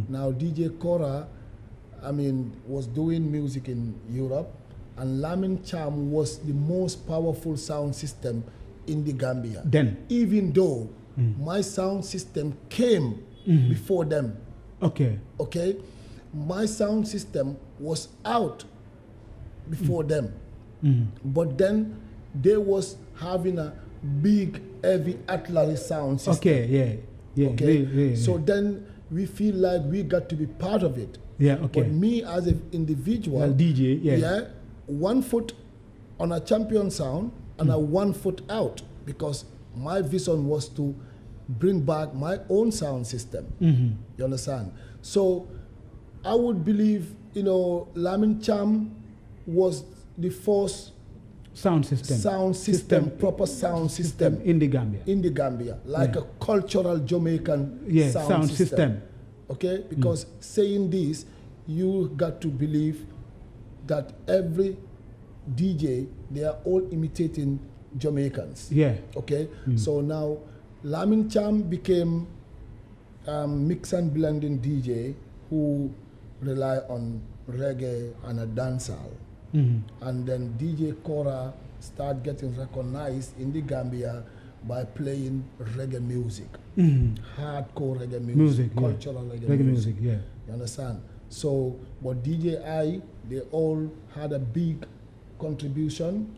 Now DJ Cora, was doing music in Europe, and Lamin Cham was the most powerful sound system in the Gambia. Then? Even though my sound system came before them. Okay. Okay? My sound system was out before them. But then they was having a big, heavy artillery sound system. Okay, yeah. Okay? So then we feel like we got to be part of it. Yeah, okay. But me as an individual, DJ, yeah. 1 foot on a champion sound and a 1 foot out, because my vision was to bring back my own sound system. You understand? So I would believe, Lamin Cham was the first sound system, proper sound system in the Gambia. Like a cultural Jamaican sound system. Okay? Because saying this, you got to believe that every DJ, they are all imitating Jamaicans. Yeah. Okay? So now, Lamin Cham became mix and blending DJ who rely on reggae and a dancehall. And then DJ Cora start getting recognized in the Gambia by playing reggae music. Hardcore reggae music, cultural reggae music. Yeah. You understand? So, but DJ I, they all had a big contribution.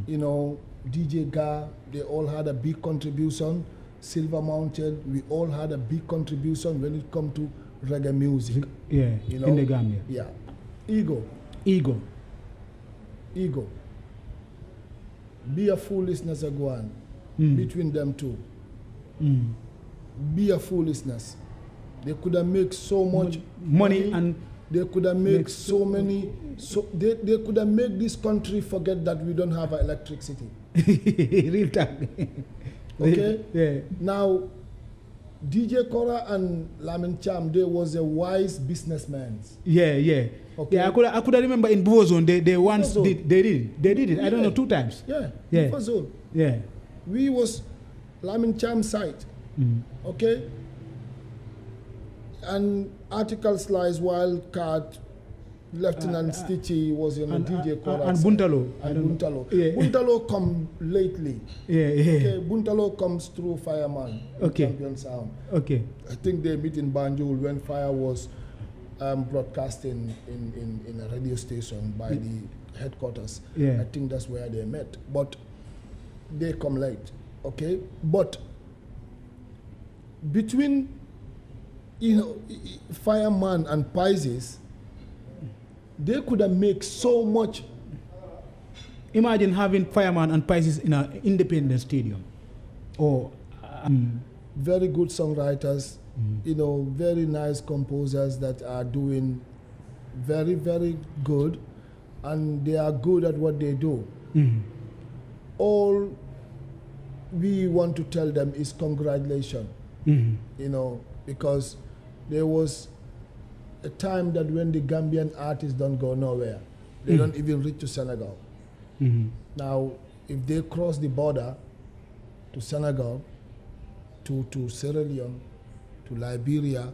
DJ Ga, they all had a big contribution. Silver Mountain, we all had a big contribution when it come to reggae music. Yeah, in the Gambia. Yeah. Ego. Be a foolishness a go on between them two. Be a foolishness. They could have made so much money and they could have made so many. So they could have made this country forget that we don't have electricity. Real time. Okay? Yeah. Now, DJ Cora and Lamin Cham, they was a wise businessman. Yeah. Okay. Yeah, I could remember in Bozone they once did it. I don't know, 2 times. Yeah. Bozone. Yeah. We was Lamin Cham site. Okay? And articles like Wildcat, Lieutenant Stitchy was DJ Cora. And Buntalo. Yeah. Buntalo come lately. Yeah. Okay, Buntalo comes through Fireman. Okay. Champion Sound. Okay. I think they meet in Banjul when Fire was broadcasting in a radio station by the headquarters. Yeah. I think that's where they met. But they come late. Okay? But between Fireman and Pisces, they could have made so much. Imagine having Fireman and Pisces in an independent stadium. Or very good songwriters, very nice composers that are doing very, very good, and they are good at what they do. All we want to tell them is congratulations. Because there was a time that when the Gambian artists don't go nowhere, they don't even reach to Senegal. Now, if they cross the border to Senegal, to Sierra Leone, to Liberia,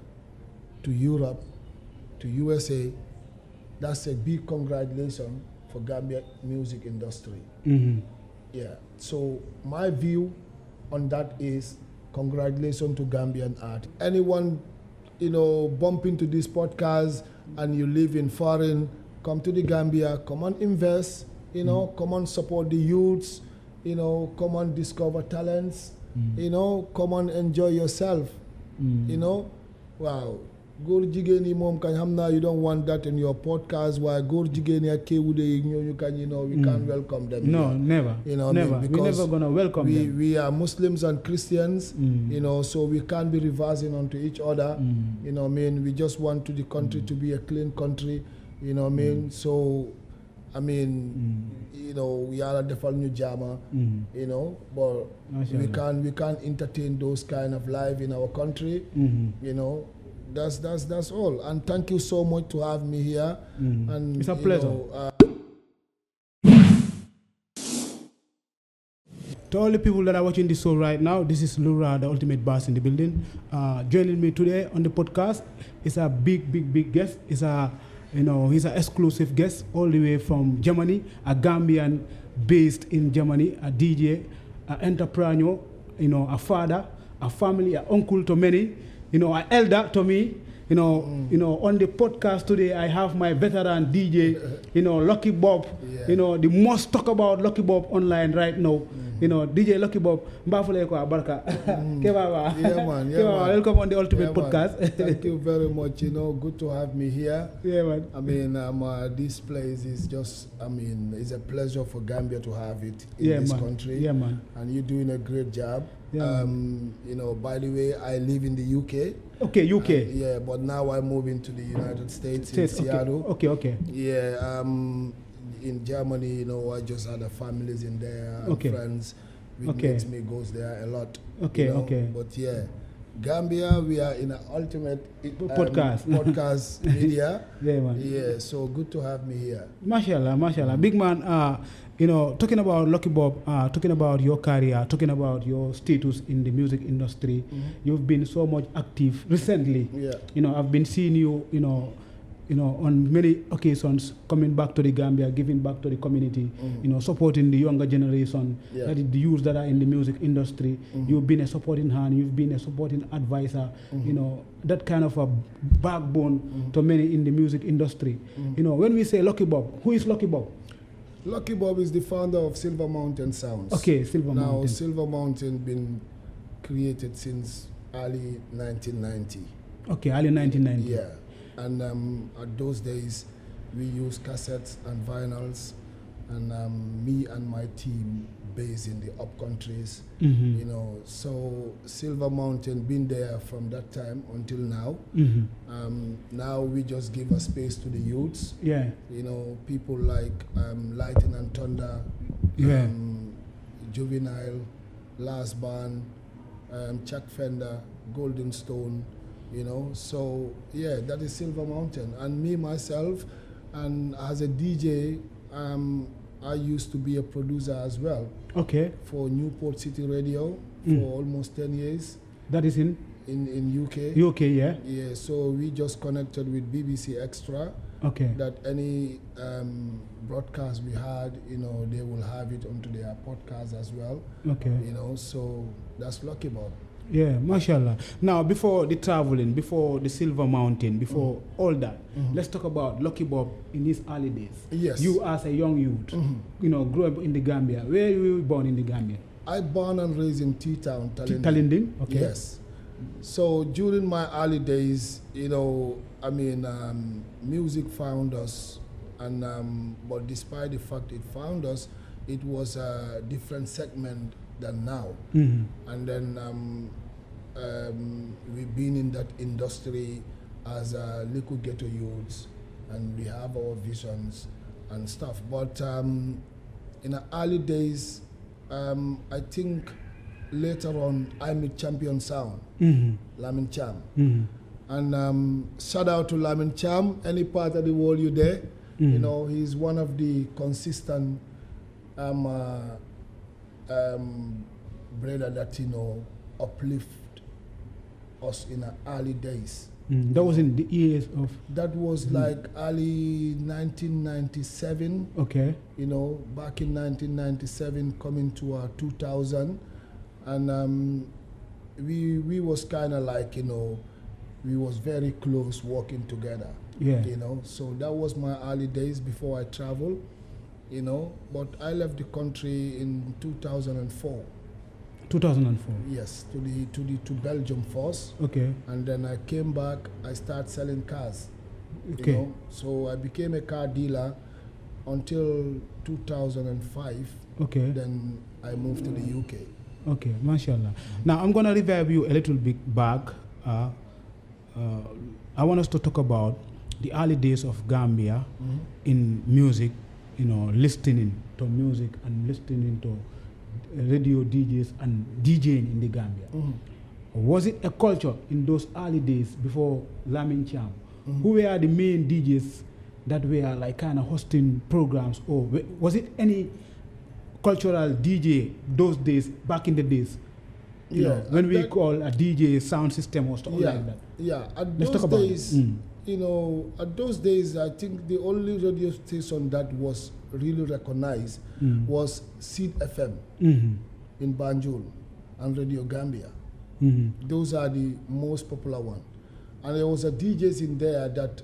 to Europe, to USA, that's a big congratulation for Gambia music industry. Yeah. So my view on that is congratulations to Gambian art. Anyone, bump into this podcast and you live in foreign, come to the Gambia, come on invest, come on support the youths, come on discover talents, come on enjoy yourself, Wow. Góor jigéen yi moom kañ xam naa you don't want that in your podcast waaye góor jigéen yi ak kéwude yi ñooñu kañ we can't welcome them. No, here. never. Never. We're never gonna welcome them. We are Muslims and Christians, so we can't be reversing onto each other. We just want the country to be a clean country. So yàlla defal ñu jaama, but we can't entertain those kind of life in our country, That's all. And thank you so much to have me here. And it's a pleasure. To all the people that are watching this show right now, this is Lura, the ultimate boss in the building. Joining me today on the podcast is a big guest. He's an exclusive guest all the way from Germany, a Gambian based in Germany, a DJ, an entrepreneur, a father, a family, an uncle to many, an elder to me. On the podcast today, I have my veteran DJ, Lucky Bob, the most talk about Lucky Bob online right now. DJ Lucky Bob, Mbafule ko Barka. Yeah, man. Welcome on the Ultimate Podcast. Thank you very much. Good to have me here. Yeah, man. I mean, this place is just, it's a pleasure for Gambia to have it in this country. Yeah, man. And you're doing a great job. Yeah, by the way, I live in the UK. Okay, UK. But now I'm moving to the United States in Seattle. Okay. Yeah, in Germany, I just had families in there and friends, which makes me goes there a lot. Okay. But yeah, Gambia, we are in an ultimate podcast media. Yeah, man. Yeah, so good to have me here. Mashallah. Big man, talking about Lucky Bob, talking about your career, talking about your status in the music industry, you've been so much active recently. Yeah. I've been seeing you, on many occasions coming back to the Gambia, giving back to the community, supporting the younger generation, that is the youth that are in the music industry. You've been a supporting hand, you've been a supporting advisor, that kind of a backbone to many in the music industry. When we say Lucky Bob, who is Lucky Bob? Lucky Bob is the founder of Silver Mountain Sounds. Okay, Silver Mountain. Now, Silver Mountain been created since early 1990. Okay, early 1990. Yeah. And at those days, we used cassettes and vinyls, and me and my team based in the up countries, so Silver Mountain been there from that time until now. Now we just give a space to the youths. Yeah. People like Lightning and Thunder, Juvenile, Last Band, Chuck Fender, Golden Stone. So yeah, that is Silver Mountain. And me myself, and as a DJ, I used to be a producer as well. Okay. For Newport City Radio for almost 10 years. That is in UK. UK, yeah. Yeah. So we just connected with BBC Extra. Okay. That any broadcast we had, they will have it onto their podcast as well. Okay. So that's Lucky Bob. Yeah, mashallah. Now, before the traveling, before the Silver Mountain, before all that, let's talk about Lucky Bob in his early days. Yes. You as a young youth, grew up in the Gambia. Where were you born in the Gambia? I born and raised in T-Town, Talinding. Talinding? Okay. Yes. So during my early days, music found us, and but despite the fact it found us, it was a different segment than now. And then we've been in that industry as little ghetto youths, and we have our visions and stuff. But in the early days, I think later on I met Champion Sound, Lamin Cham. And shout out to Lamin Cham, any part of the world you're there. He's one of the consistent brother that uplift us in the early days. That was in the years of. That was like early 1997. Okay. Back in 1997, coming to 2000, and we was kind of like we was very close working together. Yeah. So that was my early days before I traveled. But I left the country in 2004. 2004. Yes, to Belgium first. Okay. And then I came back. I started selling cars. Okay. So I became a car dealer until 2005. Okay. Then I moved to the UK. Okay, mashallah. Now I'm gonna revive you a little bit back. I want us to talk about the early days of Gambia in music. Listening to music and listening to radio DJs and DJing in the Gambia. Was it a culture in those early days before Lamin Cham? Who were the main DJs that were like kind of hosting programs, or was it any cultural DJ those days, back in the days. You know, when we call a DJ sound system or stuff like that. Yeah, at Let's those talk about days, you know, at those days, I think the only radio station that was really recognized was Seed FM in Banjul and Radio Gambia. Those are the most popular ones. And there was a DJs in there that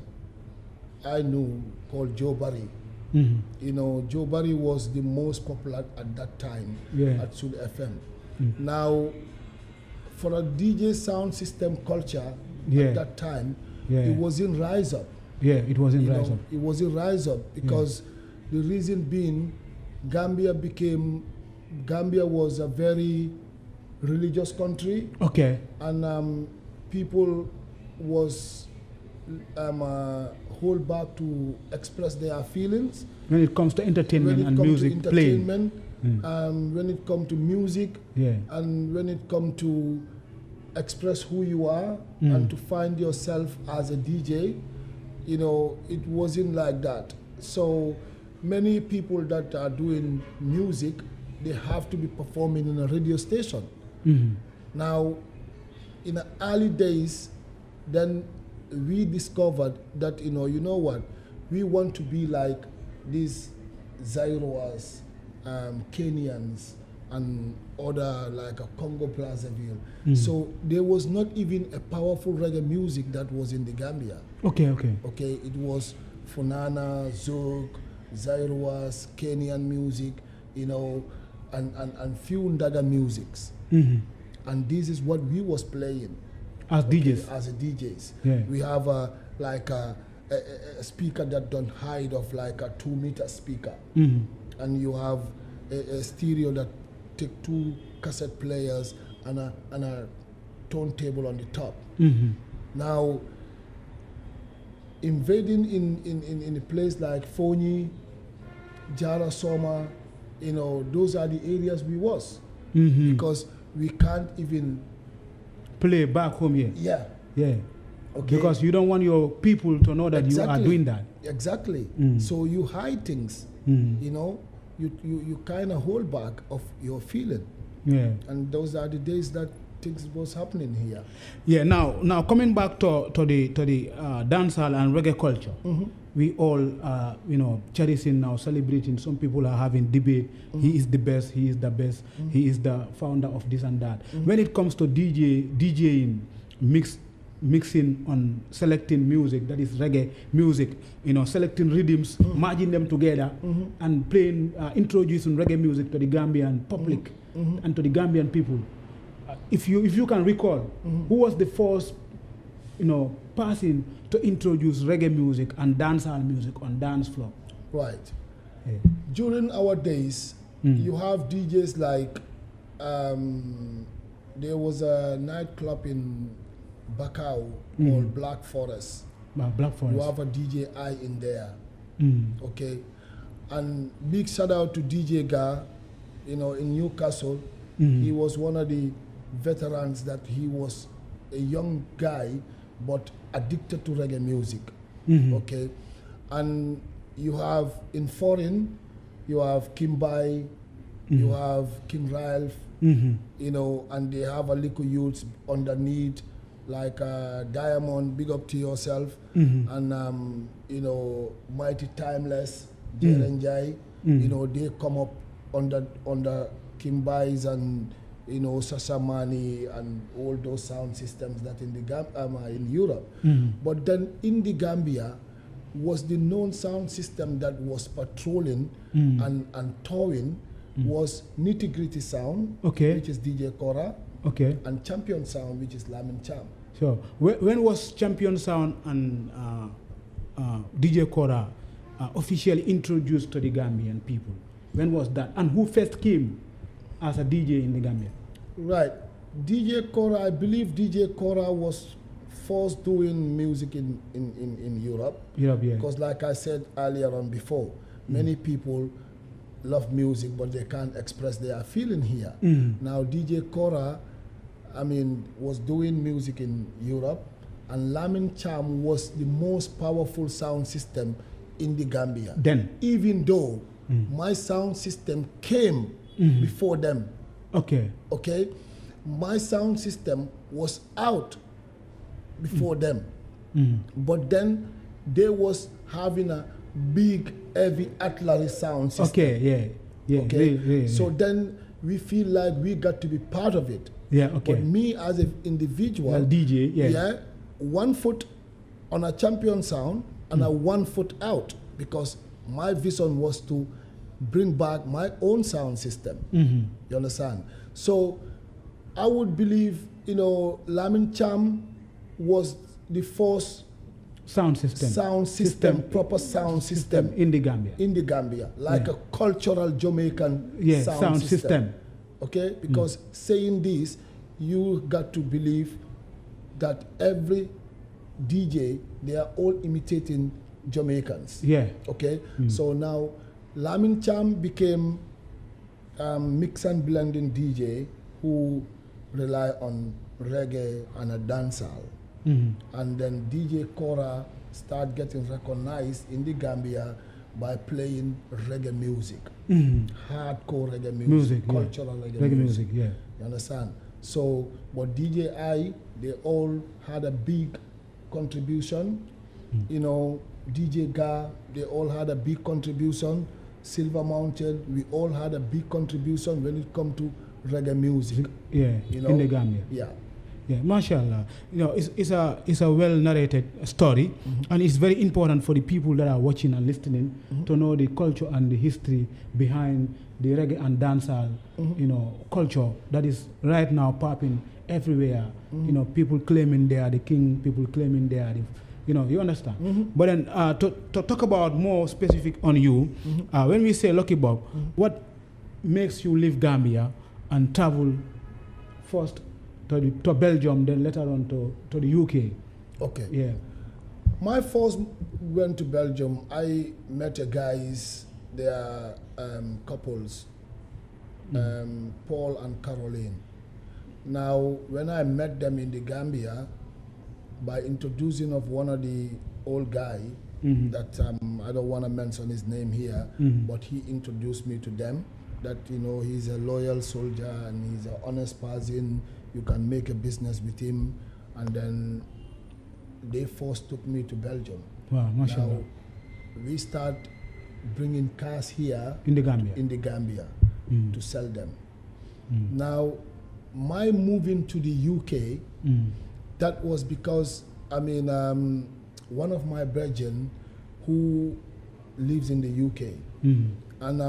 I knew called Joe Barry. You know, Joe Barry was the most popular at that time at Sud FM. Now, for a DJ sound system culture at that time, it was in rise up. Yeah, it was in rise up. It was in rise up because the reason being, Gambia was a very religious country. Okay. And people was hold back to express their feelings. When it comes to entertainment and music playing. When it comes to music, and when it comes to express who you are and to find yourself as a DJ, you know, it wasn't like that. So many people that are doing music, they have to be performing in a radio station. Now, in the early days, then we discovered that, you know what, we want to be like these Zairoas, Kenyans, and other like a Congo Brazzaville. So there was not even a powerful reggae music that was in the Gambia. Okay, it was Funana, Zouk, Zairoas, Kenyan music, you know, and few Ndaga musics. And this is what we was playing. As DJs? As a DJs. Yeah. We have a speaker that don't hide of like a 2-meter speaker. And you have a stereo that take 2 cassette players and a turntable on the top. Now, invading in a place like Fonyi, Jara Soma, you know, those are the areas we was. Because we can't even play back home here. Yeah. Okay. Because you don't want your people to know that you are doing that. Exactly. So you hide things, you know, you kind of hold back of your feeling. Yeah. And those are the days that things was happening here. Yeah. Now coming back to the dancehall and reggae culture, we all you know, cherishing now, celebrating. Some people are having debate. He is the best. He is the best. He is the founder of this and that. When it comes to DJing, mixing on selecting music, that is reggae music, you know, selecting rhythms, merging them together, and playing, introducing reggae music to the Gambian public and to the Gambian people. If you can recall, who was the first, you know, person to introduce reggae music and dancehall music on dance floor? Right. Yeah. During our days, you have DJs like, there was a nightclub in Bakau called Black Forest. Black Forest. You have a DJ I in there. Okay. And big shout out to DJ Ga, you know, in Newcastle. He was one of the veterans that he was a young guy, but addicted to reggae music. Okay. And you have in foreign, you have Kimbai, you have King Ralph, you know, and they have a little youths underneath, like Diamond, big up to yourself, and you know, Mighty Timeless, Jerenjai, you know, they come up under Kimbai's and, you know, Sasamani and all those sound systems that in the in Europe. But then in the Gambia was the known sound system that was patrolling and touring was Nitty Gritty Sound, which is DJ Kora, and Champion Sound, which is Lamin Cham. So when was Champion Sound and DJ Kora officially introduced to the Gambian people? When was that? And who first came as a DJ in the Gambia? Right. DJ Kora, I believe DJ Kora was first doing music in Europe. Europe, yeah. Because like I said earlier on before, many people love music, but they can't express their feeling here. Now DJ Kora, I mean, was doing music in Europe, and Lamin Cham was the most powerful sound system in the Gambia. Then? Even though my sound system came before them. Okay. Okay, my sound system was out before them, but then they was having a big, heavy artillery sound system. Okay. Yeah. Okay, so then we feel like we got to be part of it. Yeah. Okay. But me as an individual, Well, DJ. Yeah. 1 foot on a champion sound and a 1 foot out, because my vision was to bring back my own sound system. You understand? So I would believe, Lamin Cham was the first Sound system. proper sound system in the Gambia. Like a cultural Jamaican sound system. Okay, because saying this, you got to believe that every DJ, they are all imitating Jamaicans. Yeah. Okay, so now Lamin Cham became mix and blending DJ who rely on reggae and a dancehall. And then DJ Cora start getting recognized in the Gambia by playing reggae music, hardcore reggae music, cultural reggae music. Yeah. You understand? So, but DJ I, they all had a big contribution. DJ Ga, they all had a big contribution. Silver Mountain, we all had a big contribution when it come to reggae music. Yeah. In the Gambia. Yeah. Yeah, mashallah. It's a well narrated story, and it's very important for the people that are watching and listening to know the culture and the history behind the reggae and dancehall, culture that is right now popping everywhere. People claiming they are the king, people claiming they are the, you understand. But then to talk about more specific on you, when we say Lucky Bob, what makes you leave Gambia and travel first to Belgium, then later on to the UK? Okay. Yeah. My first went to Belgium. I met a guys. They are couples, Paul and Caroline. Now, when I met them in the Gambia, by introducing of one of the old guy, that I don't want to mention his name here, but he introduced me to them. That he's a loyal soldier and he's an honest person. You can make a business with him, and then they first took me to Belgium. Wow, mashallah. Now, we start bringing cars here in the Gambia to sell them. Now, my moving to the UK, that was because, one of my brethren who lives in the UK, and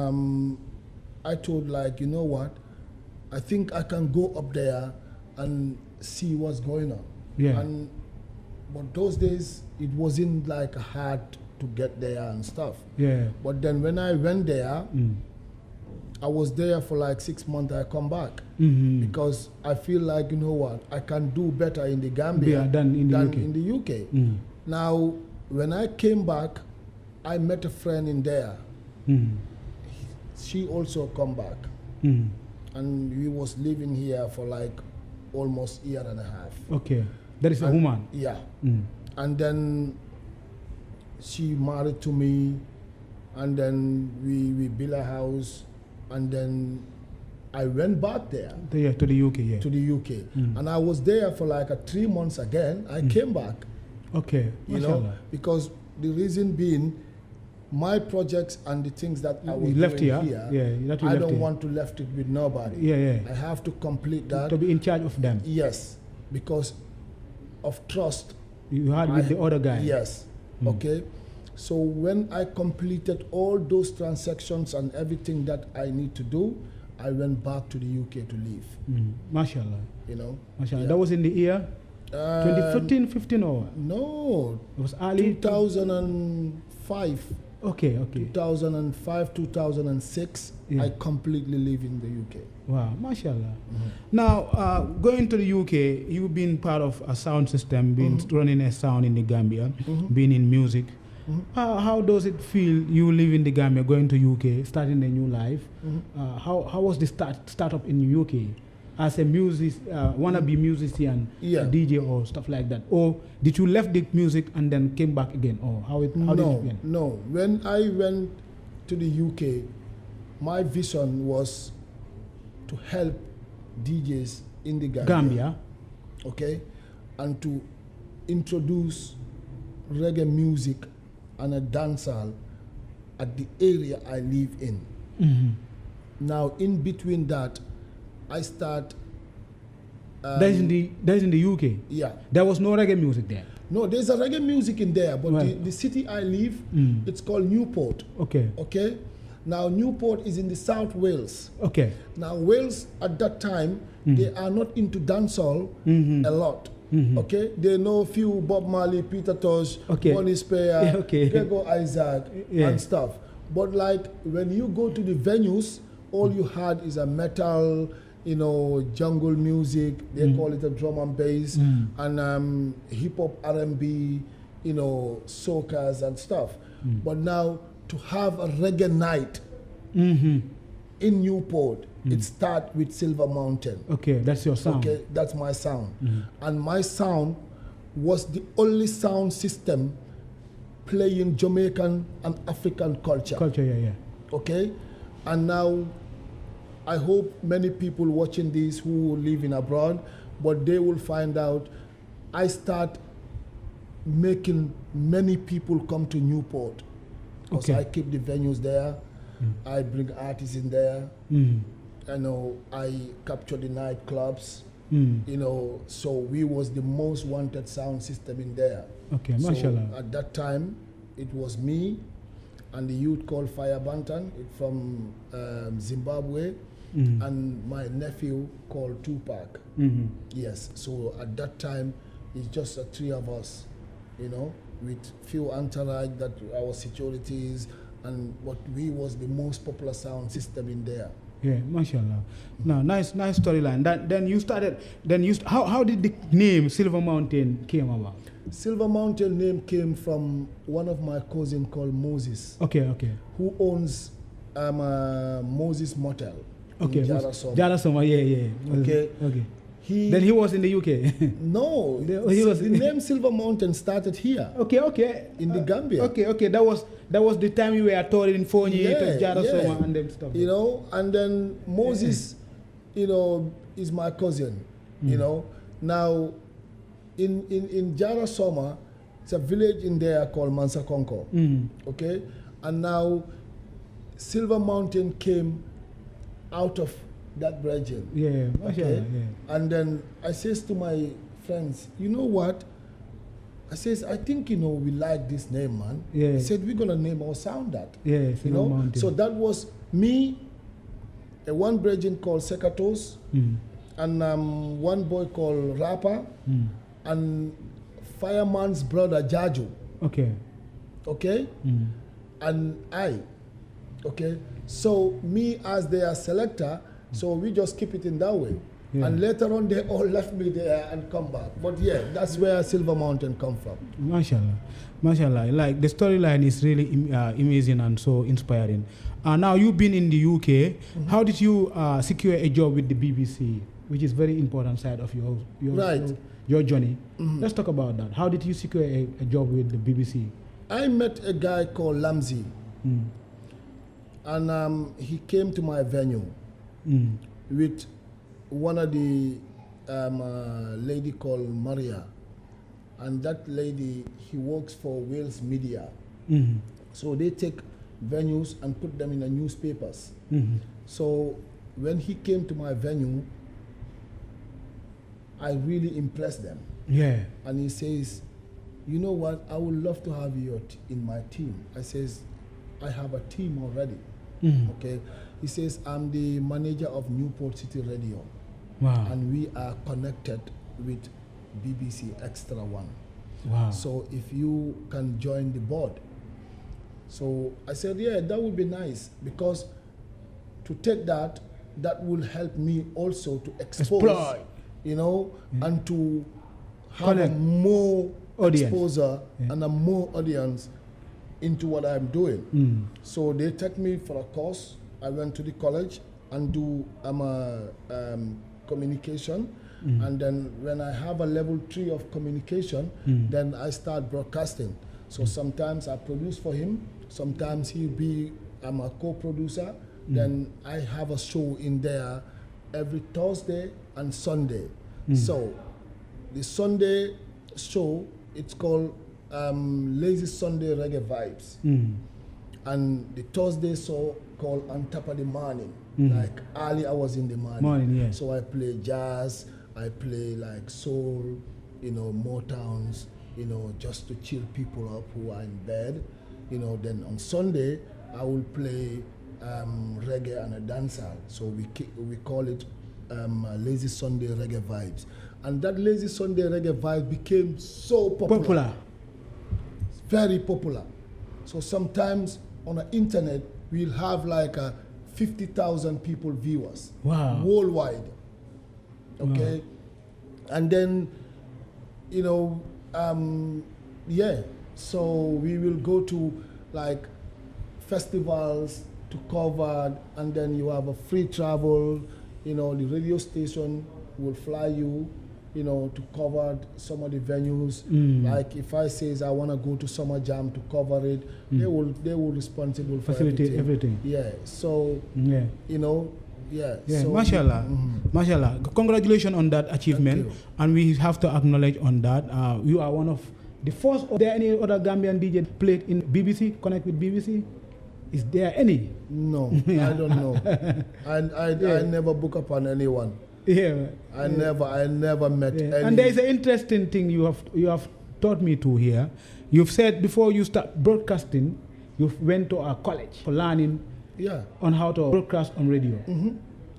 I told, you know what, I think I can go up there and see what's going on. Yeah. But those days, it wasn't hard to get there and stuff. Yeah. But then when I went there, I was there for 6 months. I come back because I feel you know what, I can do better in the Gambia than in the UK. Now, when I came back, I met a friend in there. She also come back, and we was living here for almost a year and a half. Okay, that is a woman. Yeah, and then she married to me, and then we built a house, and then I went back there. Yeah, to the UK. Yeah. To the UK, and I was there for 3 months again. I came back. Okay, because the reason being, my projects and the things that I was left doing here, I don't want to left it with nobody. Yeah. I have to complete that. To be in charge of them. Yes, because of trust. You had with the other guy. Yes. Okay. So when I completed all those transactions and everything that I need to do, I went back to the UK to live. Mashallah. Mashallah. Yeah. That was in the year 2014, 15 or? No. It was early 2005. Okay. 2005, 2006, I completely live in the UK. Wow, mashallah. Now, going to the UK, you've been part of a sound system, been running a sound in the Gambia, being in music. How does it feel, you live in the Gambia, going to UK, starting a new life? How was the startup in the UK? As a wannabe musician, DJ or stuff like that? Or did you left the music and then came back again? Or how did it feel? No. When I went to the UK, my vision was to help DJs in the Gambia. Okay, and to introduce reggae music and a dancehall at the area I live in. Now, in between that, I start. That's in the UK. Yeah. There was no reggae music there. No, there's a reggae music in there, but Right. the city I live, it's called Newport. Okay. Okay. Now, Newport is in the South Wales. Okay. Now, Wales at that time, they are not into dancehall a lot. Okay, they know a few Bob Marley, Peter Tosh, Okay. Bonnie Spear, Yeah, okay. Gregor Isaac, Yeah. and stuff. But like when you go to the venues, all you had is a metal, jungle music. They call it a drum and bass, and hip hop, R&B, soca's and stuff. But now to have a reggae night in Newport, it starts with Silver Mountain. Okay, that's your sound. Okay, that's my sound. And my sound was the only sound system playing Jamaican and African culture. Yeah. Okay? And now I hope many people watching this who live in abroad, but they will find out I start making many people come to Newport. Because Okay. I keep the venues there. I bring artists in there. I capture the nightclubs. So we was the most wanted sound system in there. Okay, So mashallah. at that time, it was me and the youth called Fire Bantan from Zimbabwe, and my nephew called Tupac. Yes, so at that time, it's just the three of us, with few entourage that our securities, but we was the most popular sound system in there. Yeah, mashallah. No, nice storyline. How did the name Silver Mountain came about? Silver Mountain name came from one of my cousins called Moses, Okay. who owns Moses Motel Okay. in Jarasoma. Jarasoma, yeah. Okay. Then he was in the UK. No, the name Silver Mountain started here. Okay. In the Gambia. Okay. That was the time you were touring Fonyi to Jarasoma and them stuff. And then Moses, is my cousin. Now in Jarasoma, it's a village in there called Mansakonko. Okay, and now Silver Mountain came out of that region. Yeah, mashallah, Okay? And then I says to my friends, you know what? I says, I think, we like this name, man. Yeah. I said, we're going to name our sound that. Yeah, Silver Mountain. So that was me, one brethren called Sekatos, and one boy called Rapa, and Fireman's brother Jaju. Okay? And I. Okay? So me as their selector, so we just keep it in that way. Yeah. And later on, they all left me there and come back. But yeah, that's where Silver Mountain come from. Mashallah. Like the storyline is really amazing and so inspiring. Now you've been in the UK. How did you secure a job with the BBC, which is very important side of your journey? Let's talk about that. How did you secure a job with the BBC? I met a guy called Lamzi, and he came to my venue with one of the lady called Maria, and that lady, he works for Wales Media. So they take venues and put them in the newspapers. So when he came to my venue, I really impressed them. Yeah. And he says, you know what, I would love to have you in my team. I says, I have a team already. Okay. He says, I'm the manager of Newport City Radio. Wow. And we are connected with BBC Extra One. Wow. So if you can join the board. So I said, yeah, that would be nice, because to take that will help me also to expose, and to have a more exposure and a more audience into what I'm doing. So they take me for a course. I went to the college and do communication. And then when I have a level 3 of communication, then I start broadcasting. So sometimes I produce for him, sometimes he'll be I'm a co-producer. Then I have a show in there every Thursday and Sunday. So the Sunday show, it's called Lazy Sunday Reggae Vibes. And the Thursday show called On Top of the Morning, like early hours in the morning. So I play jazz, I play like soul, Motowns, just to cheer people up who are in bed. Then on Sunday, I will play reggae and a dancehall. So we call it Lazy Sunday Reggae Vibes. And that Lazy Sunday Reggae Vibe became so popular. Very popular. So sometimes on the internet, we'll have like 50,000 people viewers. Wow. Worldwide. Okay? Wow. And then, so we will go to like festivals to cover, and then you have a free travel. The radio station will fly you, to cover some of the venues. Like if I says I want to go to Summer Jam to cover it, they will responsible for facilitate everything. Yeah. So So mashallah. Mashallah. Congratulations on that achievement, and we have to acknowledge on that. You are one of the first. Are there any other Gambian DJ played in BBC? Connect with BBC? Is there any? No, I don't know. I never book up on anyone. Yeah. I never met any. And there is an interesting thing you have taught me to here. You've said before you start broadcasting, you went to a college for learning on how to broadcast on radio.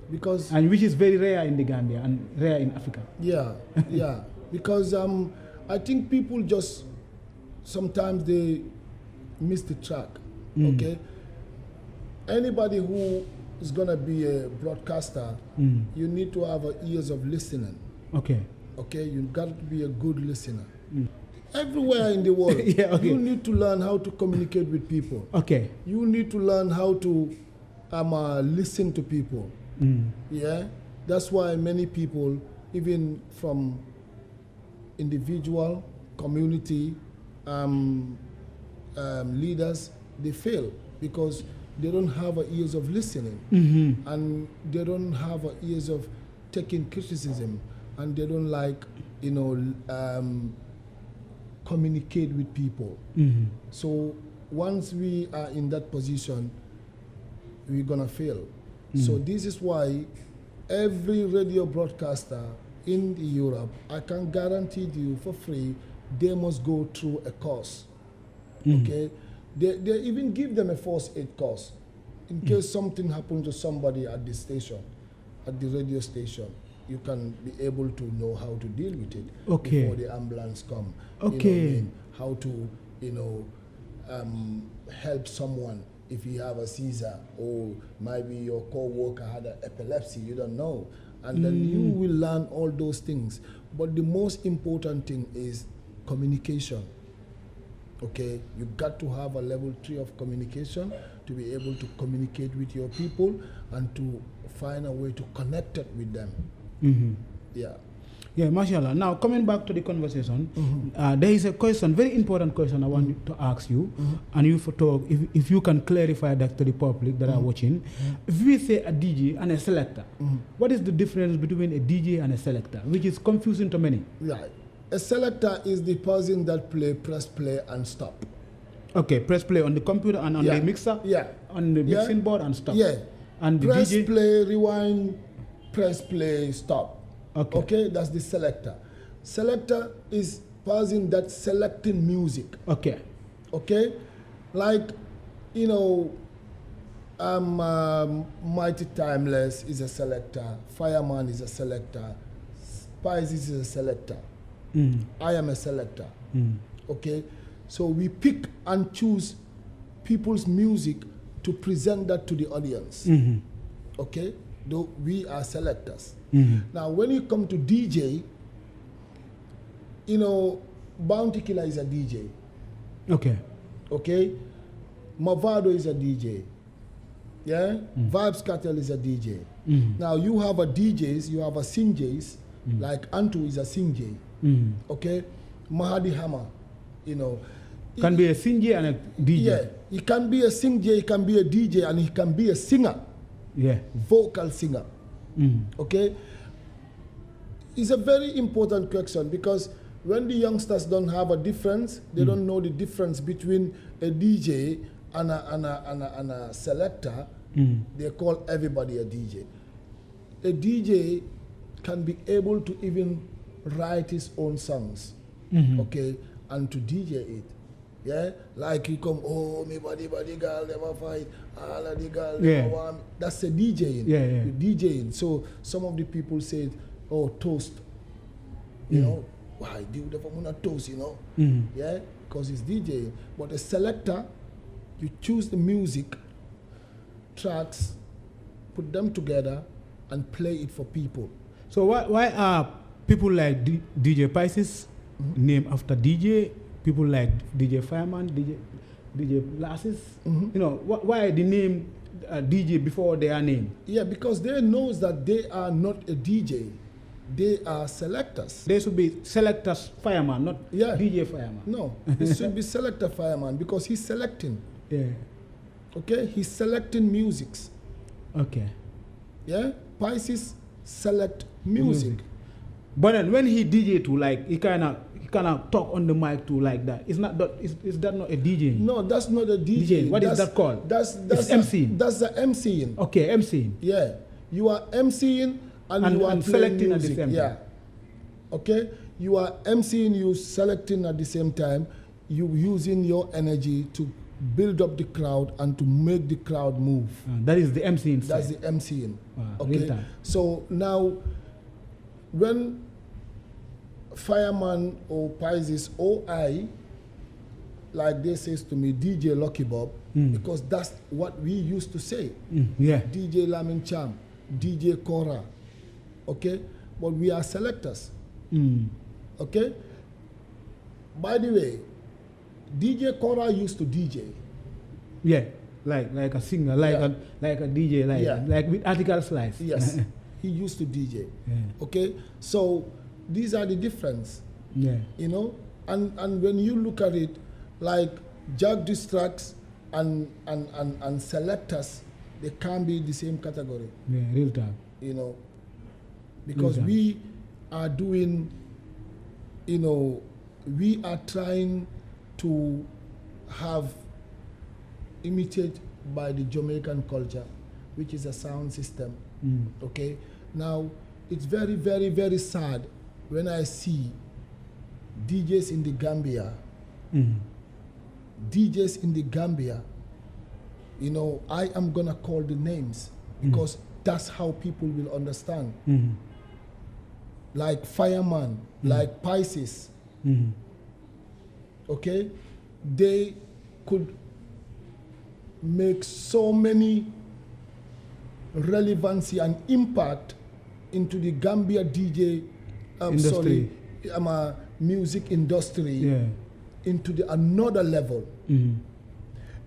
Because which is very rare in the Gambia and rare in Africa. Yeah. Because I think people just sometimes they miss the track. Okay. Anybody who is gonna be a broadcaster, you need to have ears of listening. Okay, you got to be a good listener. Everywhere in the world, you need to learn how to communicate with people. Okay, you need to learn how to listen to people. Yeah, that's why many people, even from individual, community leaders, they fail because they don't have ears of listening, and they don't have ears of taking criticism, and they don't like, communicate with people. So once we are in that position, we're gonna fail. So this is why every radio broadcaster in Europe, I can guarantee you for free, they must go through a course. Okay. They even give them a first aid course in case something happens to somebody at the station, at the radio station. You can be able to know how to deal with it before the ambulance come. How to, help someone if you have a seizure, or maybe your co-worker had an epilepsy, you don't know. And then you will learn all those things. But the most important thing is communication. Okay, you got to have a level 3 of communication to be able to communicate with your people and to find a way to connect it with them. Yeah, mashallah. Now, coming back to the conversation, there is a question, very important question I want to ask you, and you for talk, if you can clarify that to the public that are watching. If we say a DJ and a selector, what is the difference between a DJ and a selector, which is confusing to many? Right. A selector is the person that press play and stop. Okay, press play on the computer and on the mixer? On the mixing board and stop? And the press DJ? Play, rewind, press play, stop. Okay, that's the selector. Selector is person that selecting music. Okay, like, Mighty Timeless is a selector, Fireman is a selector, Spices is a selector. I am a selector. Okay, so we pick and choose people's music to present that to the audience. Okay, though we are selectors. Now, when you come to DJ, Bounty Killer is a DJ. Okay, Mavado is a DJ. Vibes Cartel is a DJ. Now you have a DJs, you have a Sinjays, like Antu is a Sinjay. Okay, Mahadi Hammer, Can be a singer and a DJ. Yeah, he can be a singer, he can be a DJ, and he can be a singer. Yeah. Vocal singer. Okay? It's a very important question because when the youngsters don't have a difference, they don't know the difference between a DJ and a selector, they call everybody a DJ. A DJ can be able to even write his own songs, okay, and to DJ it. Yeah, like he come, oh, me body girl never fight, all of the girl never want me. That's a DJing. Yeah. DJing. So some of the people say, oh, toast. You know, why do you never want to toast, you know? Yeah, because it's DJing. But a selector, you choose the music, tracks, put them together, and play it for people. So why are people like DJ Pisces named after DJ? People like DJ Fireman, DJ Lasses. You know, why the name DJ before their name? Yeah, because they knows that they are not a DJ. They are selectors. They should be selectors fireman, not DJ fireman. No, it should be selector fireman because he's selecting. Yeah. Okay, he's selecting musics. Okay. Yeah, Pisces select music. But then when he DJ too, like he kind of talk on the mic too, like that. Is that not a DJ? No, that's not a DJ. What is that called? That's MCing. That's the MCing. Okay, MCing. Yeah, you are MCing and you are selecting music. at the same time. Okay, you are MCing, you selecting at the same time. You using your energy to build up the crowd and to make the crowd move. That is the MCing. That's the MCing. Okay. So now, when Fireman or Pisces or I, like they says to me, DJ Lucky Bob, because that's what we used to say. DJ Lamin Cham, DJ Cora, okay? But we are selectors, okay? By the way, DJ Cora used to DJ. Yeah, like a singer, like a DJ, like with article slice. Yes, he used to DJ. Okay, so these are the difference. You know, and when you look at it, like jug distracts and selectors, they can't be the same category. Yeah, real time. You know, because we are doing, you know, we are trying to have imitate by the Jamaican culture, which is a sound system. Okay, now it's very, very, very sad when I see DJs in the Gambia, DJs in the Gambia, you know, I am gonna call the names because that's how people will understand. Like Fireman, like Pisces, okay, they could make so many relevancy and impact into the Gambia DJ industry. Music industry into the another level.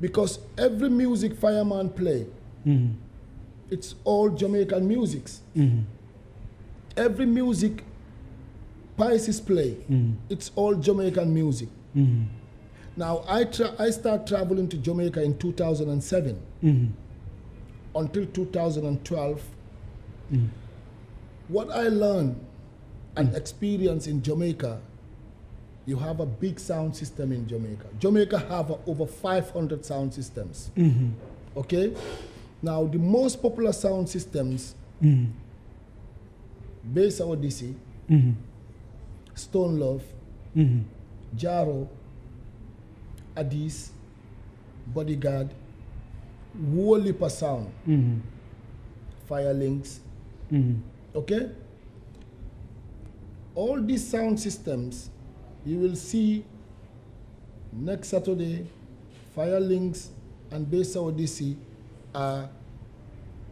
Because every music Fireman play, it's all Jamaican musics. Every music Pisces play, it's all Jamaican music. Now, I start traveling to Jamaica in 2007 until 2012. What I learned and experienced in Jamaica, you have a big sound system in Jamaica. Jamaica have over 500 sound systems. Okay? Now, the most popular sound systems, Bass Odyssey, Stone Love, Jaro, Addis, Bodyguard, Wolipa Sound, Fire Links, okay? All these sound systems, you will see next Saturday, Fire Links and Bass Odyssey are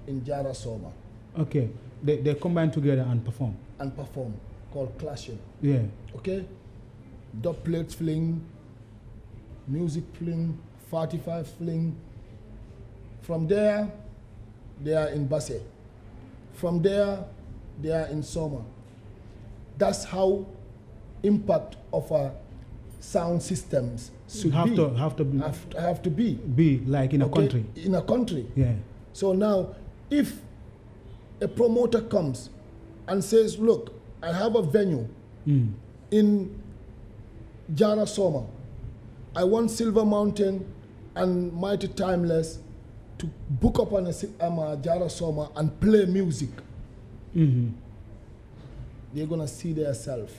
in Jara Soma. Okay, they combine together and perform. Called Clashing. Yeah. Okay? Dub plates fling, music fling, 45 fling. From there, they are in Basse. From there, they are in Soma. That's how impact of a sound systems should have be. to be. Be like in a country. In a country. Yeah. So now, if a promoter comes and says, look, I have a venue in Jara Soma. I want Silver Mountain and Mighty Timeless to book up on a Jara Soma and play music. They're going to see themselves.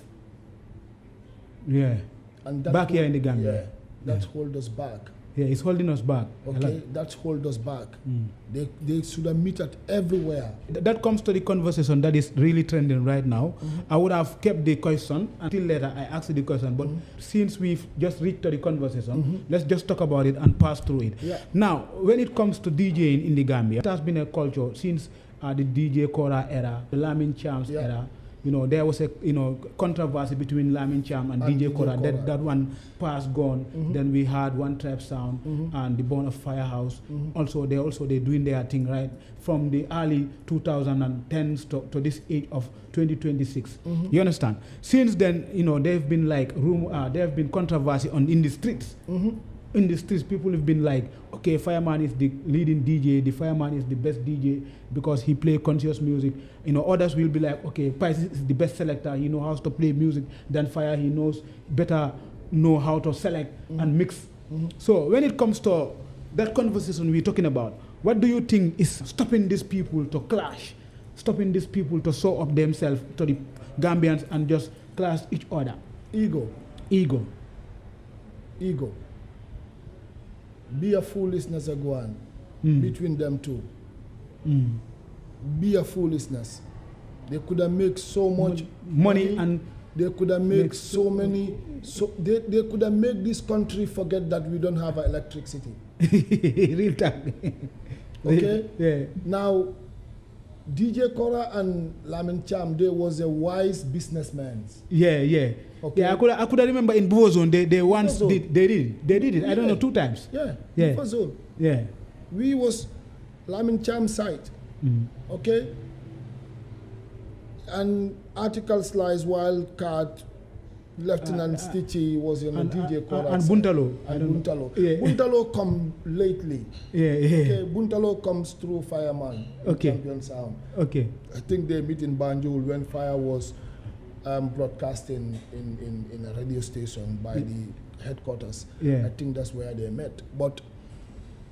Yeah. And that back here in the Gambia. Yeah, that's hold us back. Yeah, it's holding us back. Okay, that's hold us back. They should have met at everywhere. That comes to the conversation that is really trending right now. I would have kept the question until later. I asked the question, but since we've just reached to the conversation, let's just talk about it and pass through it. Yeah. Now, when it comes to DJing in the Gambia, it has been a culture since the DJ Kora era, the Lamin Cham's era. You know, there was a controversy between Lamin Cham and DJ Kora. That one passed gone. Then we had One Tribe Sound and the Born of Firehouse. Also they're doing their thing right from the early 2010s to this age of 2026. You understand? Since then, they've been like there have been controversy in the streets. In the streets, people have been like, okay, Fireman is the leading DJ, the Fireman is the best DJ because he play conscious music. Others will be like, okay, Pice is the best selector, he knows how to play music than Fire, he better know how to select and mix. So when it comes to that conversation we're talking about, what do you think is stopping these people to clash, stopping these people to show up themselves to the Gambians and just clash each other? Ego. Be a foolishness a go on between them two. Be a foolishness. They could have made so much money and they could have made so many. So they could have made this country forget that we don't have electricity. Real time. Okay. Yeah. Now, DJ Kora and Lamin Cham, they was a wise businessman. Yeah. Okay. Yeah, I could remember in Bozone they once did it. I don't know 2 times. Yeah. Bozone. Yeah. We was Lamin Cham site. Okay. And articles like Wildcat, Lieutenant Stitchy was DJ Kora and Buntalo. Yeah. Buntalo come lately. Yeah. Okay. Buntalo comes through Fireman. Okay. Champion Sound. Okay. I think they meet in Banjul when Fire was broadcasting in a radio station by the headquarters. Yeah. I think that's where they met. But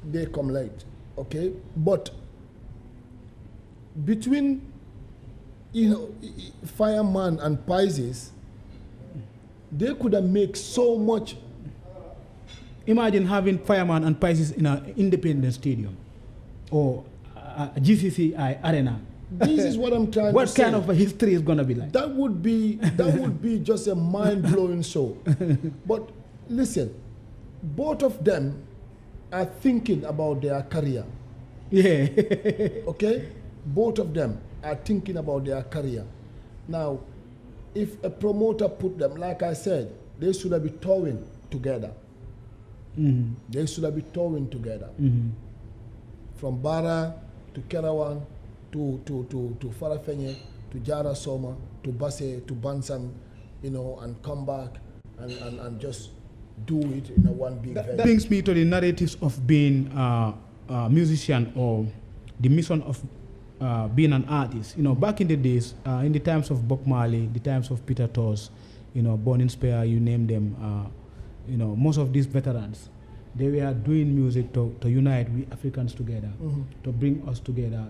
they come late. Okay. But between Fireman and Pisces, they could have made so much. Imagine having Fireman and Pisces in an independent stadium or a GCCI arena. This is what I'm trying to say. What kind of a history is going to be like? That would be just a mind-blowing show. But listen, both of them are thinking about their career. Yeah. Okay? Both of them are thinking about their career. Now, if a promoter put them, like I said, they should have been touring together. They should have been touring together. From Bara to Kerawan to Farafenye to Jara Soma to Basse to Bansang, and come back and just do it in a one big venue. That brings me to the narratives of being a musician or the mission of being an artist. Back in the days, in the times of Bob Marley, the times of Peter Tosh, Born in Spear, you name them, most of these veterans, they were doing music to unite we Africans together, to bring us together,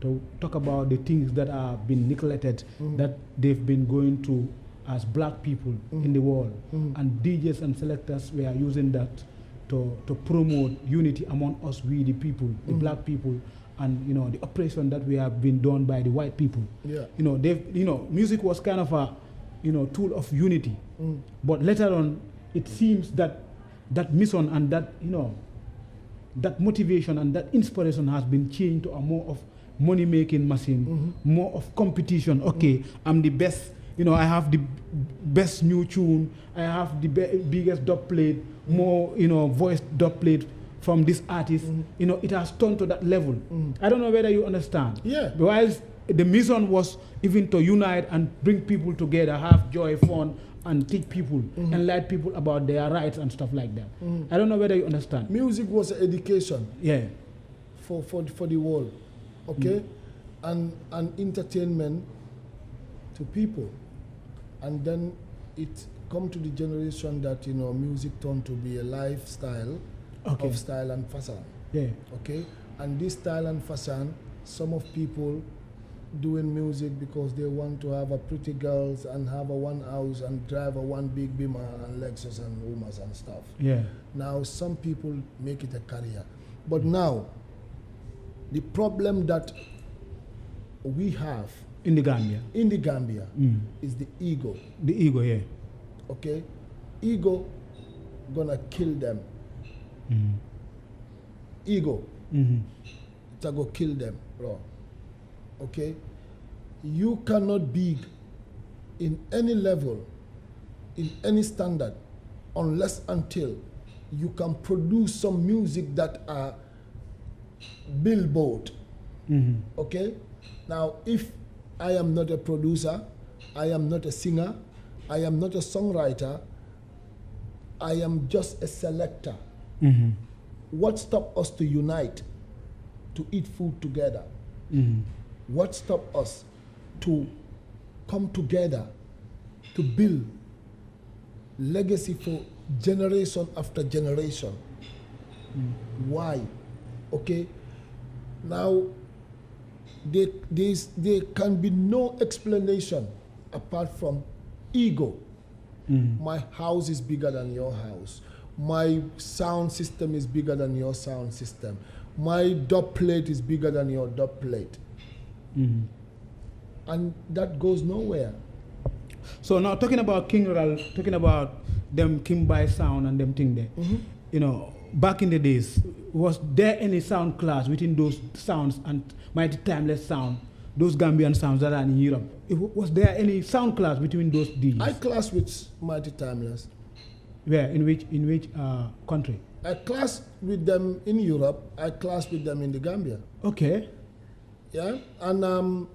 to talk about the things that have been neglected, that they've been going through as black people in the world. And DJs and selectors were using that to promote unity among us, we the people, the black people, and the oppression that we have been done by the white people. Yeah. Music was kind of a tool of unity. But later on, it seems that mission and that motivation and that inspiration has been changed to a more of money-making machine, more of competition. Okay, I'm the best. I have the best new tune. I have the biggest dub plate, more voice dub plate from this artist. It has turned to that level. I don't know whether you understand. Yeah. Whilst the mission was even to unite and bring people together, have joy, fun, and teach people, enlighten people about their rights and stuff like that. I don't know whether you understand. Music was education. Yeah. For the world, okay, and entertainment to people, and then it come to the generation that music turned to be a lifestyle of style and fashion. Yeah. Okay, and this style and fashion, some of people doing music because they want to have a pretty girls and have a one house and drive a one big Beamer and Lexus and Umas and stuff. Yeah. Now some people make it a career, but now the problem that we have in the Gambia is the ego. The ego, yeah. Okay, ego gonna kill them. Ego, it's gonna kill them, bro. Okay, you cannot be in any level, in any standard, unless until you can produce some music that are billboard. Okay, now if I am not a producer, I am not a singer, I am not a songwriter, I am just a selector. What stops us to unite, to eat food together? What stops us to come together to build legacy for generation after generation? Why? Okay, now there can be no explanation apart from ego. My house is bigger than your house. My sound system is bigger than your sound system. My dub plate is bigger than your dub plate. And that goes nowhere. So now talking about talking about them Kimbai sound and them thing there, back in the days, was there any sound class within those sounds and Mighty Timeless sound, those Gambian sounds that are in Europe? Was there any sound class between those DJs? I class with Mighty Timeless. Where? In which country? I class with them in Europe. I class with them in the Gambia. Okay. Yeah, and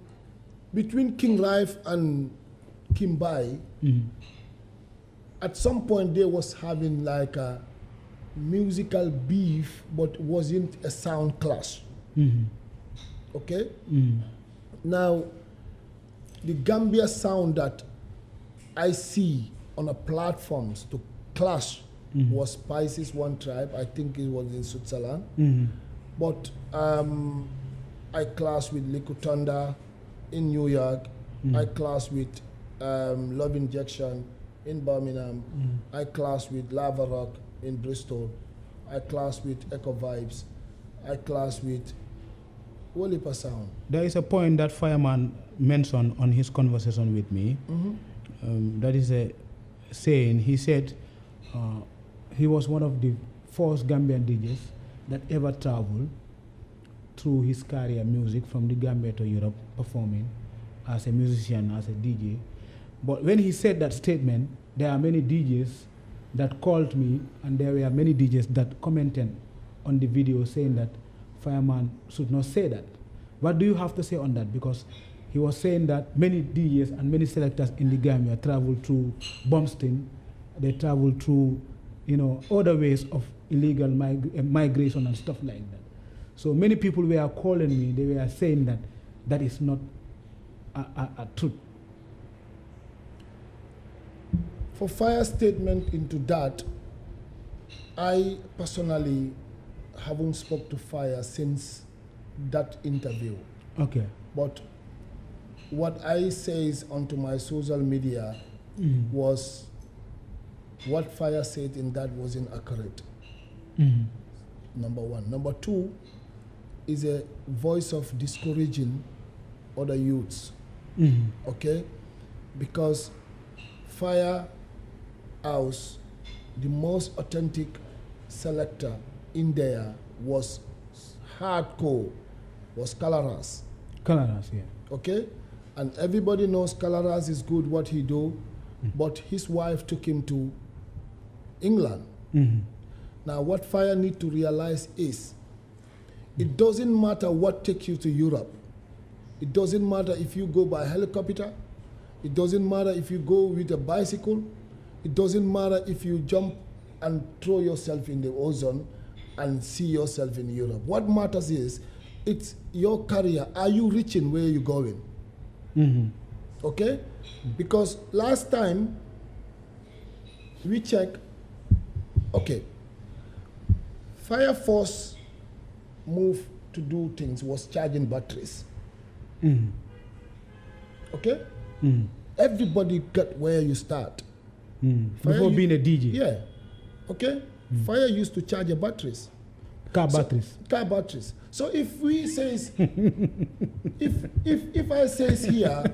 between King Life and Kimbai, at some point they was having like a musical beef, but wasn't a sound clash. Okay? Now, the Gambia sound that I see on the platforms to clash was Spices One Tribe. I think it was in Switzerland. But I clash with Likutanda in New York. I clash with Love Injection in Birmingham. I clash with Lava Rock in Bristol. I clash with Echo Vibes. I clash with Wolipa Sound. There is a point that Fireman mentioned on his conversation with me. That is a saying. He said he was one of the first Gambian DJs that ever traveled through his career music from the Gambia to Europe, performing as a musician, as a DJ. But when he said that statement, there are many DJs that called me, and there were many DJs that commented on the video saying that Fireman should not say that. What do you have to say on that? Because he was saying that many DJs and many selectors in the Gambia travel through Bumsting, they travel through, other ways of illegal migration and stuff like that. So many people were calling me, they were saying that that is not a truth. For Fire statement into that, I personally haven't spoke to Fire since that interview. Okay. But what I says onto my social media was what Fire said in that was inaccurate. Number one. Number two is a voice of discouraging other youths. Okay? Because Fire House, the most authentic selector in there was hardcore, was Calaras. Calaras, yeah. Okay? And everybody knows Calaras is good what he do, but his wife took him to England. Now what Fire need to realize is, it doesn't matter what takes you to Europe. It doesn't matter if you go by helicopter. It doesn't matter if you go with a bicycle. It doesn't matter if you jump and throw yourself in the ozone and see yourself in Europe. What matters is, it's your career. Are you reaching where you're going? Okay? Because last time we checked, okay, Fire Force move to do things was charging batteries. Okay? Everybody got where you start. Before being a DJ. Yeah. Okay? Fire used to charge your batteries. Car batteries. Car batteries. So if we says, if I says here,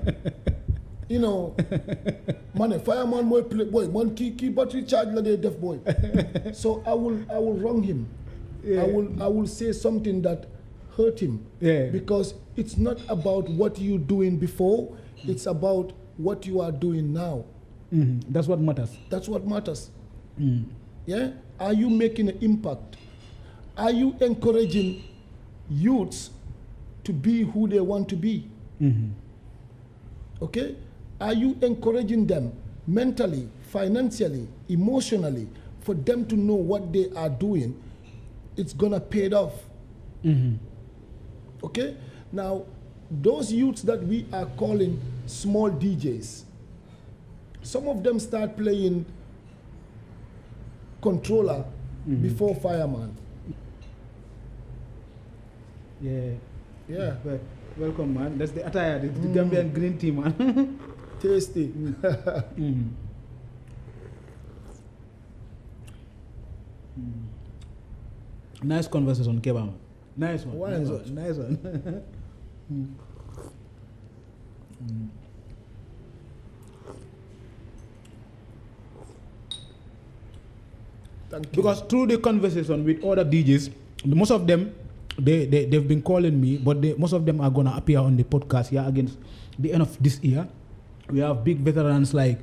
you know, man, fireman boy, boy, one key battery charge like a deaf boy. So I will wrong him. Yeah. I will say something that hurt him. Yeah. Because it's not about what you doing before, it's about what you are doing now. That's what matters. That's what matters. Yeah? Are you making an impact? Are you encouraging youths to be who they want to be? Okay? Are you encouraging them mentally, financially, emotionally, for them to know what they are doing? It's gonna pay it off. Okay? Now, those youths that we are calling small DJs, some of them start playing controller before fireman. Yeah. Yeah. Welcome, man. That's the attire, the Gambian green tea, man. Tasty. Nice conversation, Kebam. Nice one. Why nice not? one. Nice one. Thank you. Because through the conversation with other DJs, most of them, they've been calling me, but most of them are going to appear on the podcast here against the end of this year. We have big veterans like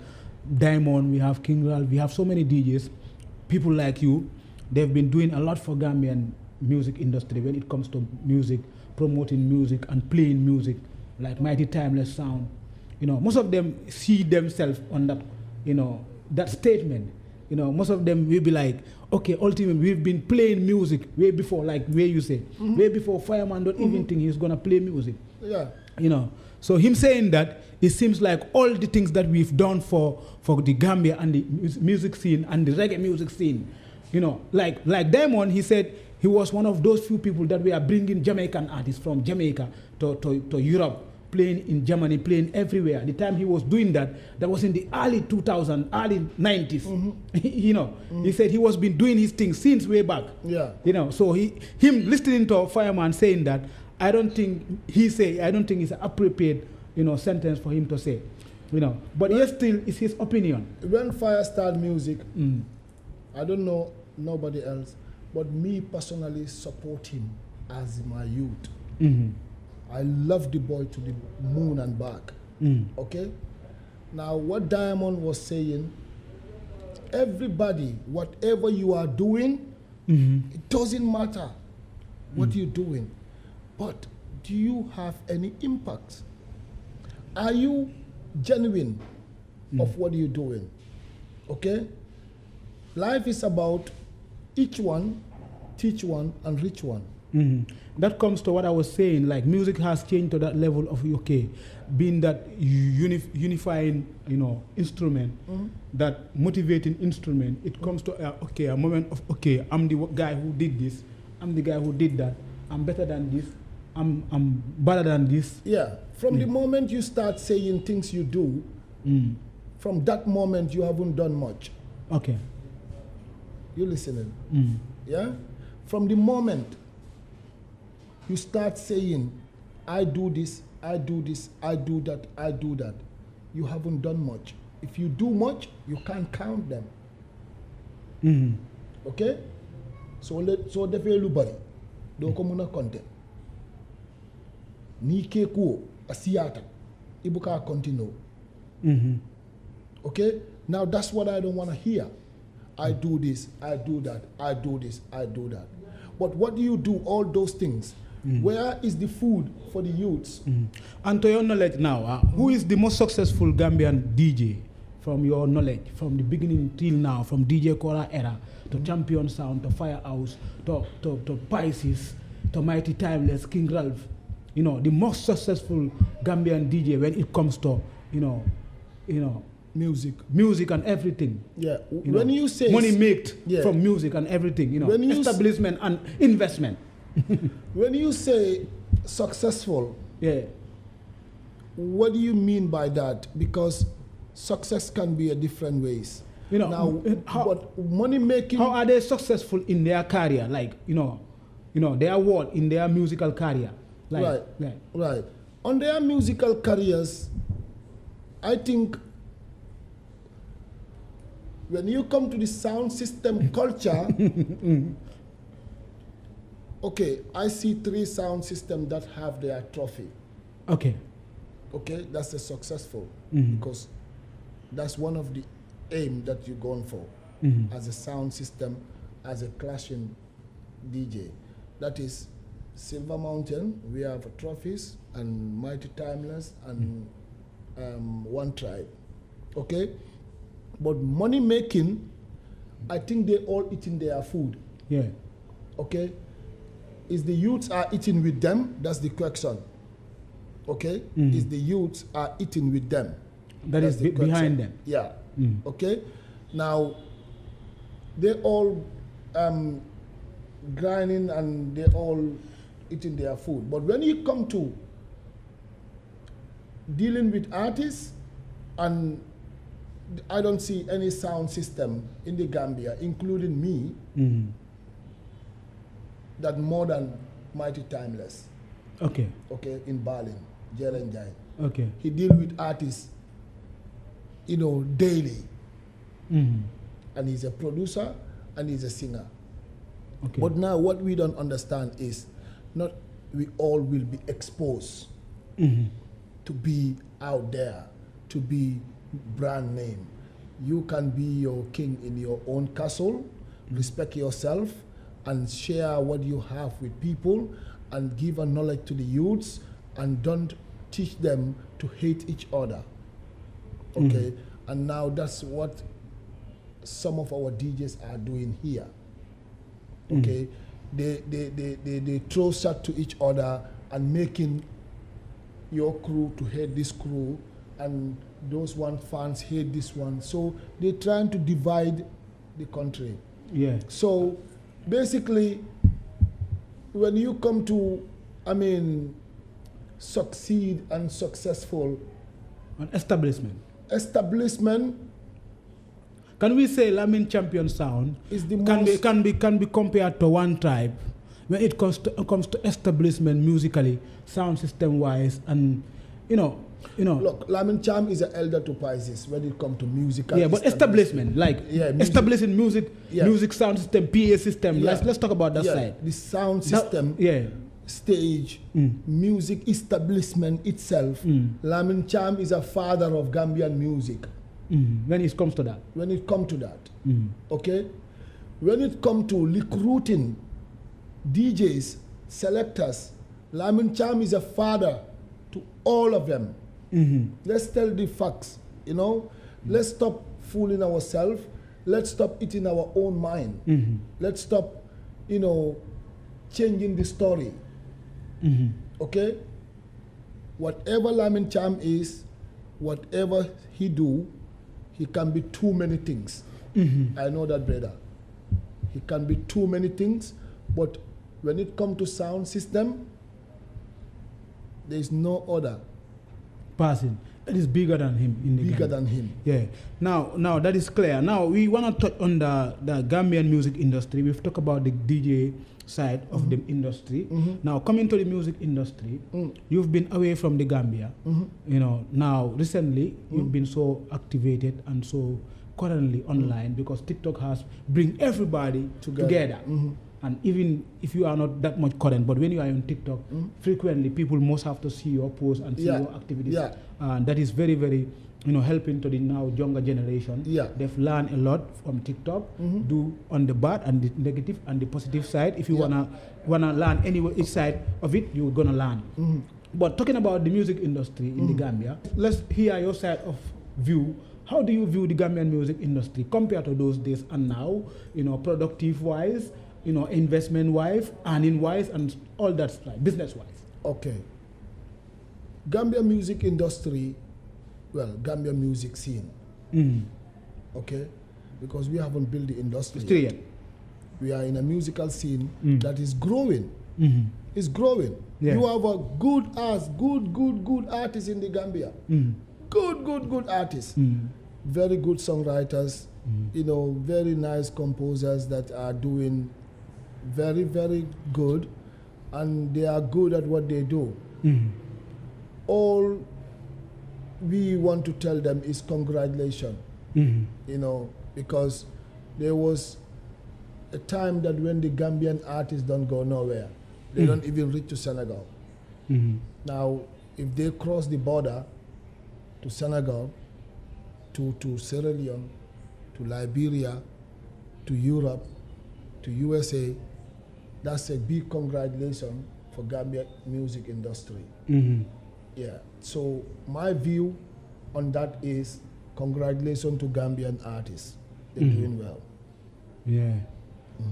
Diamond, we have King Ralph, we have so many DJs, people like you. They've been doing a lot for Gambian music industry when it comes to music, promoting music and playing music, like Mighty Timeless Sound. You know, most of them see themselves on that, you know, that statement. You know, most of them will be like, okay, ultimately, we've been playing music way before, like where you say, way before Fireman don't even think he's going to play music. Yeah. You know, so him saying that, it seems like all the things that we've done for the Gambia and the music scene and the reggae music scene, you know, like Diamond, he said he was one of those few people that we are bringing Jamaican artists from Jamaica to Europe, playing in Germany, playing everywhere. The time he was doing that, that was in the early 2000s, early 90s. You know, he said he was been doing his thing since way back. Yeah. You know, so him listening to Fireman saying that, I don't think it's an appropriate, you know, sentence for him to say. You know, but yes, still, it's his opinion. When Fire started music, I don't know nobody else, but me personally support him as my youth. I love the boy to the moon and back. Okay? Now, what Diamond was saying, everybody, whatever you are doing, it doesn't matter what you're doing, but do you have any impact? Are you genuine of what you're doing? Okay? Life is about each one, teach one, and reach one. That comes to what I was saying, like music has changed to that level of, okay, being that unifying, you know, instrument, that motivating instrument. It comes to, okay, a moment of, okay, I'm the guy who did this, I'm the guy who did that, I'm better than this, I'm better than this. Yeah, from the moment you start saying things you do, from that moment you haven't done much. Okay. You listening? Yeah? From the moment you start saying, I do this, I do this, I do that, I do that, you haven't done much. If you do much, you can't count them. Okay? So defee lu bari do ko muna compter. Ni ke ko asiyata ibuka continue. Okay? Now that's what I don't want to hear. I do this, I do that, I do this, I do that. But what do you do all those things? Where is the food for the youths? And to your knowledge now, who is the most successful Gambian DJ from your knowledge, from the beginning till now, from DJ Cora era to Champion Sound to Firehouse to Pisces to Mighty Timeless, King Ralph, you know, the most successful Gambian DJ when it comes to, you know, music and everything. Yeah. When you say money made from music and everything, you know, when establishment and investment. When you say successful, what do you mean by that? Because success can be a different ways. You know, now, but money making. How are they successful in their career? Like, you know, their work in their musical career. Like, right. On their musical careers, I think when you come to the sound system culture, okay, I see 3 sound systems that have their trophy. Okay, that's a successful because that's one of the aim that you're going for as a sound system, as a clashing DJ. That is Silver Mountain, we have trophies, and Mighty Timeless, and One Tribe. Okay? But money making, I think they all eating their food. Yeah. Okay? Is the youths are eating with them? That's the question. Okay? Is the youths are eating with them? That is behind them. Yeah. Okay? Now, they all grinding and they all eating their food. But when you come to dealing with artists, and I don't see any sound system in the Gambia, including me, that more than Mighty Timeless. Okay, in Berlin, Jelen Jai. Okay. He deal with artists, you know, daily. And he's a producer and he's a singer. Okay. But now what we don't understand is not we all will be exposed to be out there, to be brand name. You can be your king in your own castle, respect yourself, and share what you have with people, and give a knowledge to the youths, and don't teach them to hate each other. Okay? And now that's what some of our DJs are doing here. Okay? They throw shot to each other and making your crew to hate this crew, and those one fans hate this one. So they're trying to divide the country. Yeah. So basically, when you come to, I mean, succeed and successful. An establishment. Can we say Lamin Champion Sound is the can be compared to One Tribe when it comes to establishment musically, sound system wise, and you know. Look, Lamin Cham is an elder to Pisces when it comes to musical. Yeah, but establishment, like establishing music sound system, PA system. Yeah. Let's talk about that side. The sound system. Stage, music establishment itself. Lamin Cham is a father of Gambian music. When it comes to that. Okay? When it comes to recruiting DJs, selectors, Lamin Cham is a father to all of them. Let's tell the facts, you know. Let's stop fooling ourselves. Let's stop eating our own mind. Let's stop, you know, changing the story. Okay? Whatever Lamin Cham is, whatever he do, he can be too many things. I know that, brother. He can be too many things, but when it comes to sound system, there is no other person that is bigger than him in the bigger game. Than him. Yeah. Now that is clear. Now we want to touch on the Gambian music industry. We've talked about the DJ side of the industry. Now coming to the music industry, you've been away from the Gambia. You know, now recently you've been so activated and so currently online because TikTok has bring everybody together. And even if you are not that much current, but when you are on TikTok, frequently people must have to see your posts and see your activities. And that is very, very, you know, helping to the now younger generation. They've learned a lot from TikTok, do on the bad and the negative and the positive side. If you wanna learn each side of it, you're gonna learn. But talking about the music industry in the Gambia, let's hear your side of view. how do you view the Gambian music industry compared to those days and now, productive-wise, investment-wise, earning-wise, and all that stuff, business-wise? Okay. Gambia music industry, Gambia music scene. Okay? Because we haven't built the industry Still yet. yet. We are in a musical scene that is growing. It's growing. Yeah. You have a good artists in the Gambia. Good artists. Very good songwriters. Very nice composers that are doing very, very good, and they are good at what they do. All we want to tell them is congratulations. Because there was a time that when the Gambian artists don't go nowhere, they don't even reach to Senegal. Now, if they cross the border to Senegal, to Sierra Leone, to Liberia, to Europe, to USA, that's a big congratulation for Gambia music industry. Yeah. So my view on that is congratulations to Gambian artists. They're doing well. Yeah.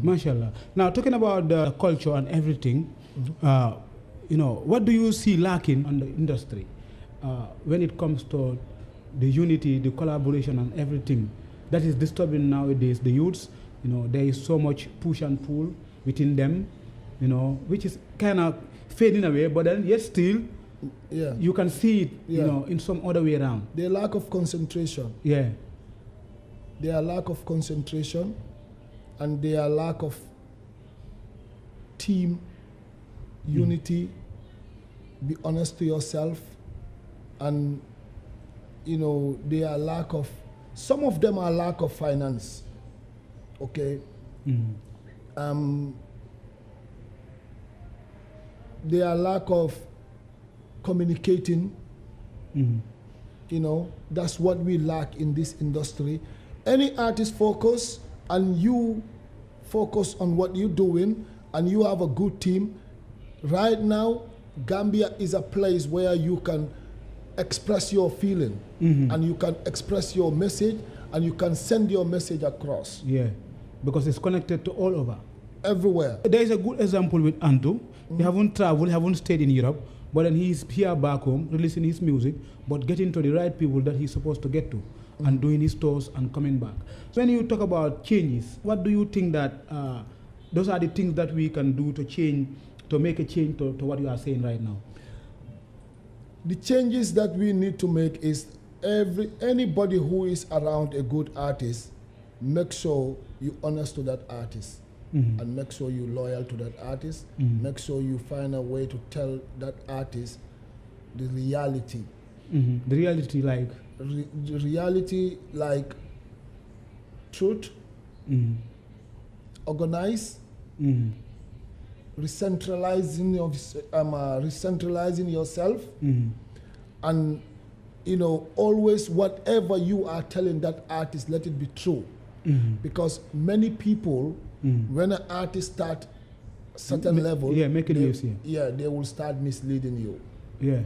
Mashallah. Now, talking about the culture and everything, what do you see lacking on the industry when it comes to the unity, the collaboration, and everything that is disturbing nowadays the youths? There is so much push and pull within them, which is kind of fading away, but then yet still, you can see it, in some other way around. The lack of concentration. Yeah. Their lack of concentration and their lack of team unity. Be honest to yourself. And, their lack of, some of them are lack of finance. Okay? Their lack of communicating. That's what we lack in this industry. Any artist focus and you focus on what you're doing and you have a good team. Right now, Gambia is a place where you can express your feeling and you can express your message and you can send your message across. Yeah, because it's connected to all over. Everywhere. There is a good example with Antu. He haven't traveled, he haven't stayed in Europe, but then he's here back home releasing his music, but getting to the right people that he's supposed to get to. And doing his tours and coming back. So when you talk about changes, what do you think that those are the things that we can do to change, to make a change to what you are saying right now? The changes that we need to make is anybody who is around a good artist, make sure you honest to that artist and make sure you're loyal to that artist. Make sure you find a way to tell that artist the reality. The reality like? The reality like truth, organize, recentralizing yourself, and always whatever you are telling that artist, let it be true. Because many people, when an artist start certain level, making news, they will start misleading you. Yeah.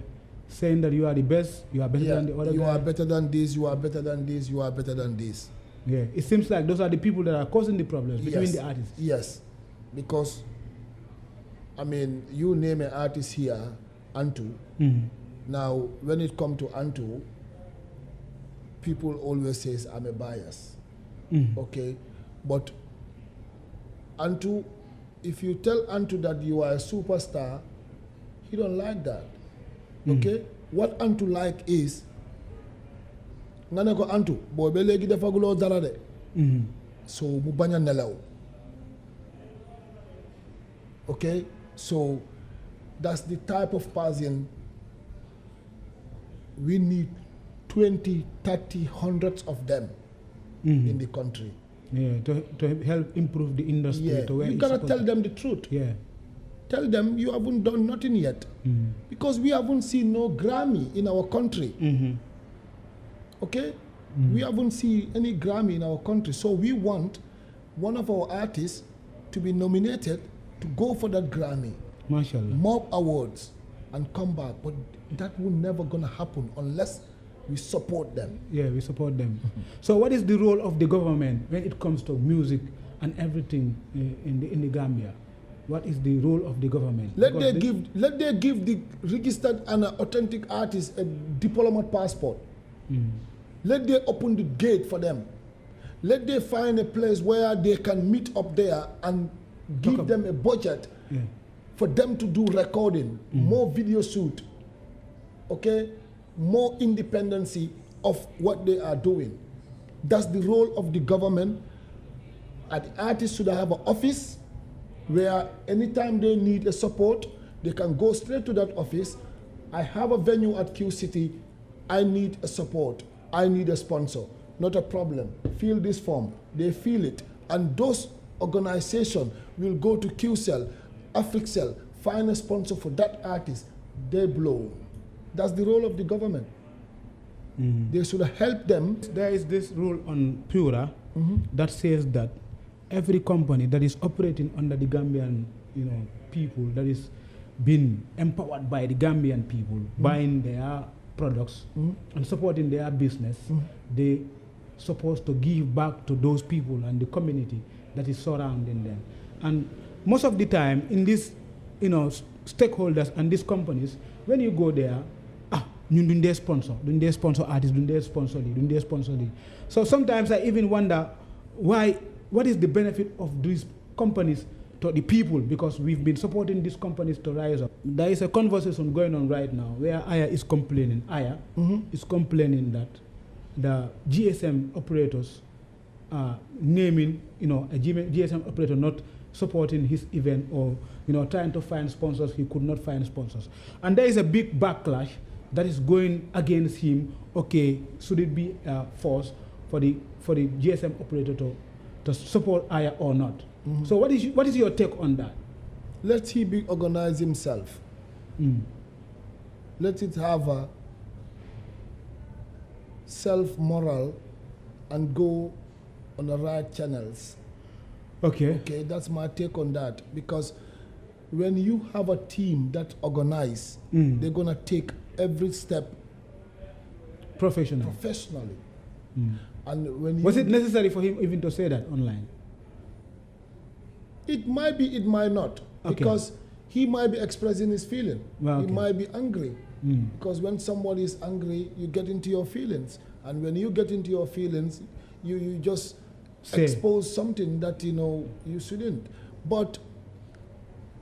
Saying that you are the best, you are better than the other guy. You are better than this, you are better than this, you are better than this. Yeah, it seems like those are the people that are causing the problems between the artists. Yes, because, you name an artist here, Antu. Now, when it comes to Antu, people always say I'm a bias. Okay? But Antu, if you tell Antu that you are a superstar, he don't like that. Okay? What Antu like is, nga ne ko Antu, boo ba léegi defaguloo dara de. So mu bañ a nelaw. Okay? So that's the type of person we need 20, 30, hundreds of them in the country. Yeah, to help improve the industry. Yeah, to where you gotta tell them the truth. Yeah. Tell them you haven't done nothing yet. Because we haven't seen no Grammy in our country. Okay? We haven't seen any Grammy in our country. So we want one of our artists to be nominated to go for that Grammy. MashaAllah. More awards and come back. But that will never gonna happen unless we support them. Yeah, we support them. So what is the role of the government when it comes to music and everything in the Gambia? What is the role of the government? Let they give the registered and authentic artist a diplomat passport. Let they open the gate for them. Let they find a place where they can meet up there and give them a budget for them to do recording, more video shoot, okay, more independency of what they are doing. That's the role of the government. And the artists should have an office where anytime they need a support, they can go straight to that office. I have a venue at Q City. I need a support. I need a sponsor. Not a problem. Fill this form. They fill it. And those organizations will go to QCell, AfricCell, find a sponsor for that artist. They blow. That's the role of the government. They should help them. There is this rule on Pura that says that every company that is operating under the Gambian, people, that is being empowered by the Gambian people, buying their products and supporting their business, they supposed to give back to those people and the community that is surrounding them. And most of the time, in these, stakeholders and these companies, when you go there, duñ dee sponsor artists, duñ dee sponsor lii. So sometimes I even wonder what is the benefit of these companies to the people, because we've been supporting these companies to rise up. There is a conversation going on right now where Aya is complaining. Is complaining that the GSM operators are naming, a GSM operator not supporting his event, or trying to find sponsors. He could not find sponsors, and there is a big backlash that is going against him. Okay, should it be forced for the GSM operator to support Aya or not? So what is your take on that? Let he be organize himself. Let it have a self-moral and go on the right channels. Okay, that's my take on that. Because when you have a team that organize, they're going to take every step professionally. And when was it necessary for him even to say that online? It might be, it might not. Because he might be expressing his feeling. He might be angry. Because when somebody is angry, you get into your feelings. And when you get into your feelings, you just expose something that you shouldn't. But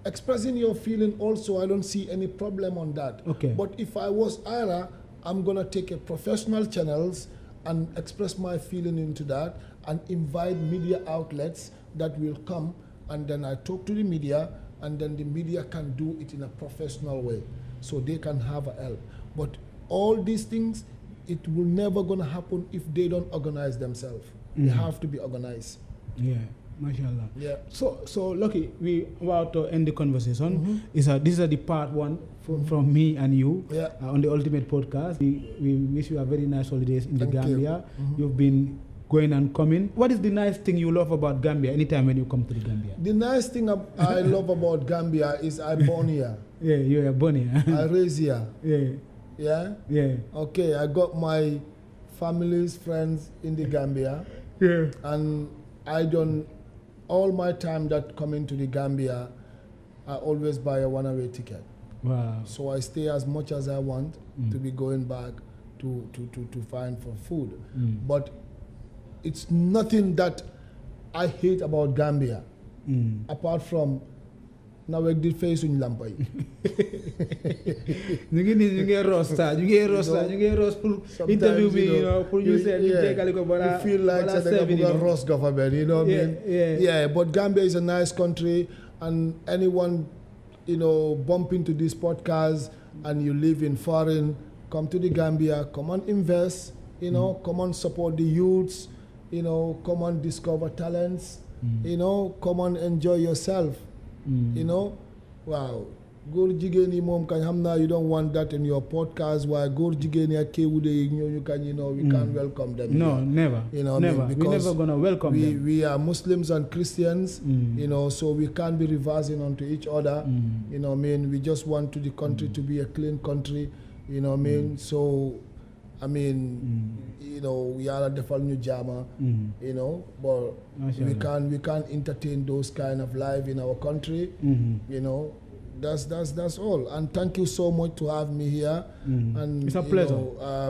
expressing your feeling also, I don't see any problem on that. But if I was Ira, I'm going to take a professional channels and express my feeling into that and invite media outlets that will come, and then I talk to the media, and then the media can do it in a professional way so they can have a help. But all these things, it will never going to happen if they don't organize themselves. They have to be organized. Yeah. MashaAllah. Yeah. So Lucky, we about to end the conversation. This is the part one from me and you on the Ultimate Podcast. We wish you a very nice holidays in the Gambia. You've been going and coming. What is the nice thing you love about Gambia anytime when you come to the Gambia? The nice thing I love about Gambia is I born here. Yeah, you are born here. I raised here. Yeah. Okay, I got my family's friends in the Gambia. And I don't. All my time that coming to the Gambia, I always buy a one-way ticket. Wow. So I stay as much as I want to be going back to find for food. But it's nothing that I hate about Gambia, apart from now we did face in Lampai. You get roast for interview me, producer. You feel like a roast government, what I mean? Yeah, but Gambia is a nice country, and anyone, bump into this podcast and you live in foreign, come to the Gambia, come on invest, come on support the youths, come on discover talents, come on enjoy yourself. Wow. Góor jigéen yi moom kañ xam naa you don't want that in your podcast. Waaye góor jigéen yi ak kéwude yi ñooñu kañ we can't welcome them. No, never. Never. We're never gonna welcome them. We are Muslims and Christians, so we can't be reversing onto each other. We just want the country to be a clean country. So I mean, you know, we are defal new jama, you know, but we can't entertain those kind of life in our country, you know. That's all. And thank you so much to have me here. And it's a pleasure.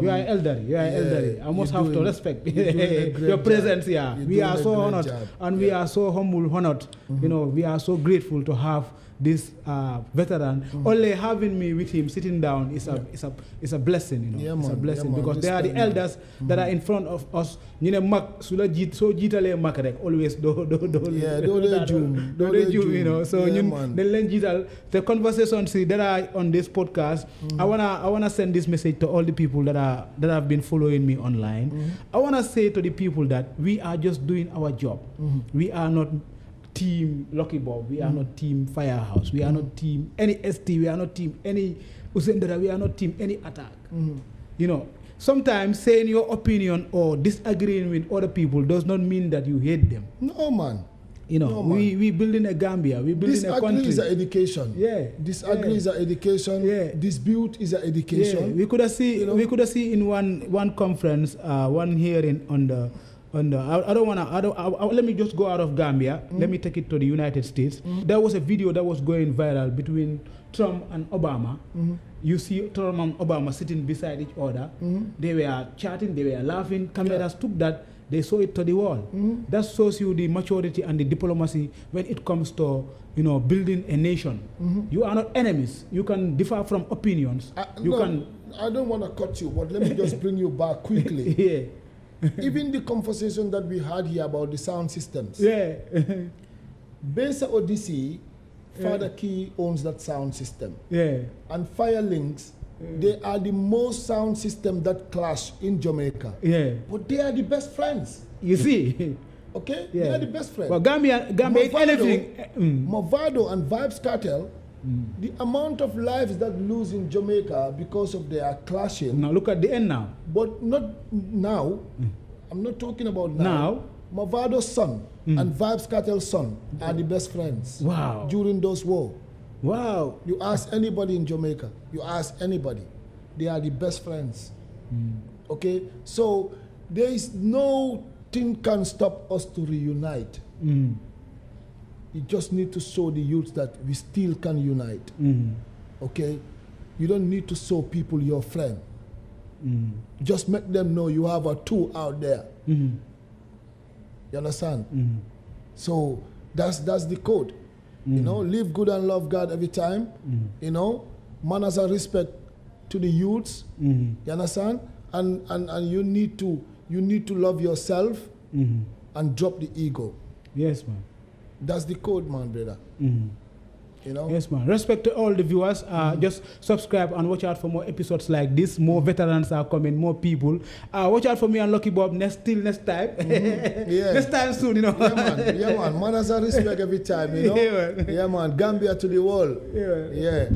You are elderly. You are elderly. I must have to respect your presence here. We are so honored and we are so honored. You know, we are so grateful to have this veteran. Only having me with him sitting down is a blessing. You know, Yeah, it's a man. blessing Yeah, man. because they are the elders that are in front of us. You know, mak sula jit so jitale mak rek always do you know. So yeah, the conversations that are on this podcast, I wanna send this message to all the people that have been following me online. I wanna say to the people that we are just doing our job. We are not team Lucky Bob, we are not team Firehouse, we are not team any ST, we are not team any Usendera, we are not team any attack. You know, sometimes saying your opinion or disagreeing with other people does not mean that you hate them. No, man. You know, we building a Gambia, we building a country. Disagree is an education. Yeah. Disagree is an education. Yeah. Dispute is an education. Yeah. We could have seen in one conference, one hearing on the let me just go out of Gambia. Let me take it to the United States. There was a video that was going viral between Trump and Obama. You see Trump and Obama sitting beside each other. They were chatting, they were laughing. Cameras took that, they saw it to the wall. That shows you the maturity and the diplomacy when it comes to, you know, building a nation. You are not enemies. You can differ from opinions. I don't want to cut you, but let me just bring you back quickly. Yeah. Even the conversation that we had here about the sound systems. Yeah. Besa Odyssey, Father Key owns that sound system. Yeah. And Firelinks, they are the most sound system that clash in Jamaica. Yeah. But they are the best friends. You see? Okay? Yeah. They are the best friends. Well, Gambia anything. Movado and Vibes Cartel, the amount of lives that lose in Jamaica because of their clashing. Now look at the end now. But not now. I'm not talking about now. Movado's son and Vibes Cartel's son are the best friends. Wow. During those wars. Wow. You ask anybody in Jamaica, you ask anybody, they are the best friends. Okay? So there is nothing can stop us to reunite. You just need to show the youth that we still can unite. Okay? You don't need to show people your friend. Just make them know you have a tool out there. You understand? So that's the code. You know, live good and love God every time. You know, manners and respect to the youths. You understand? And you need to love yourself and drop the ego. Yes, man. That's the code, man, brother. You know? Yes, man. Respect to all the viewers. Just subscribe and watch out for more episodes like this. More veterans are coming, more people. Watch out for me and Lucky Bob next time. Yeah. Next time soon, you know. Yeah, man. Yeah, man. Manners and respect every time, you know. Yeah, man. Gambia to the world. Yeah. Yeah.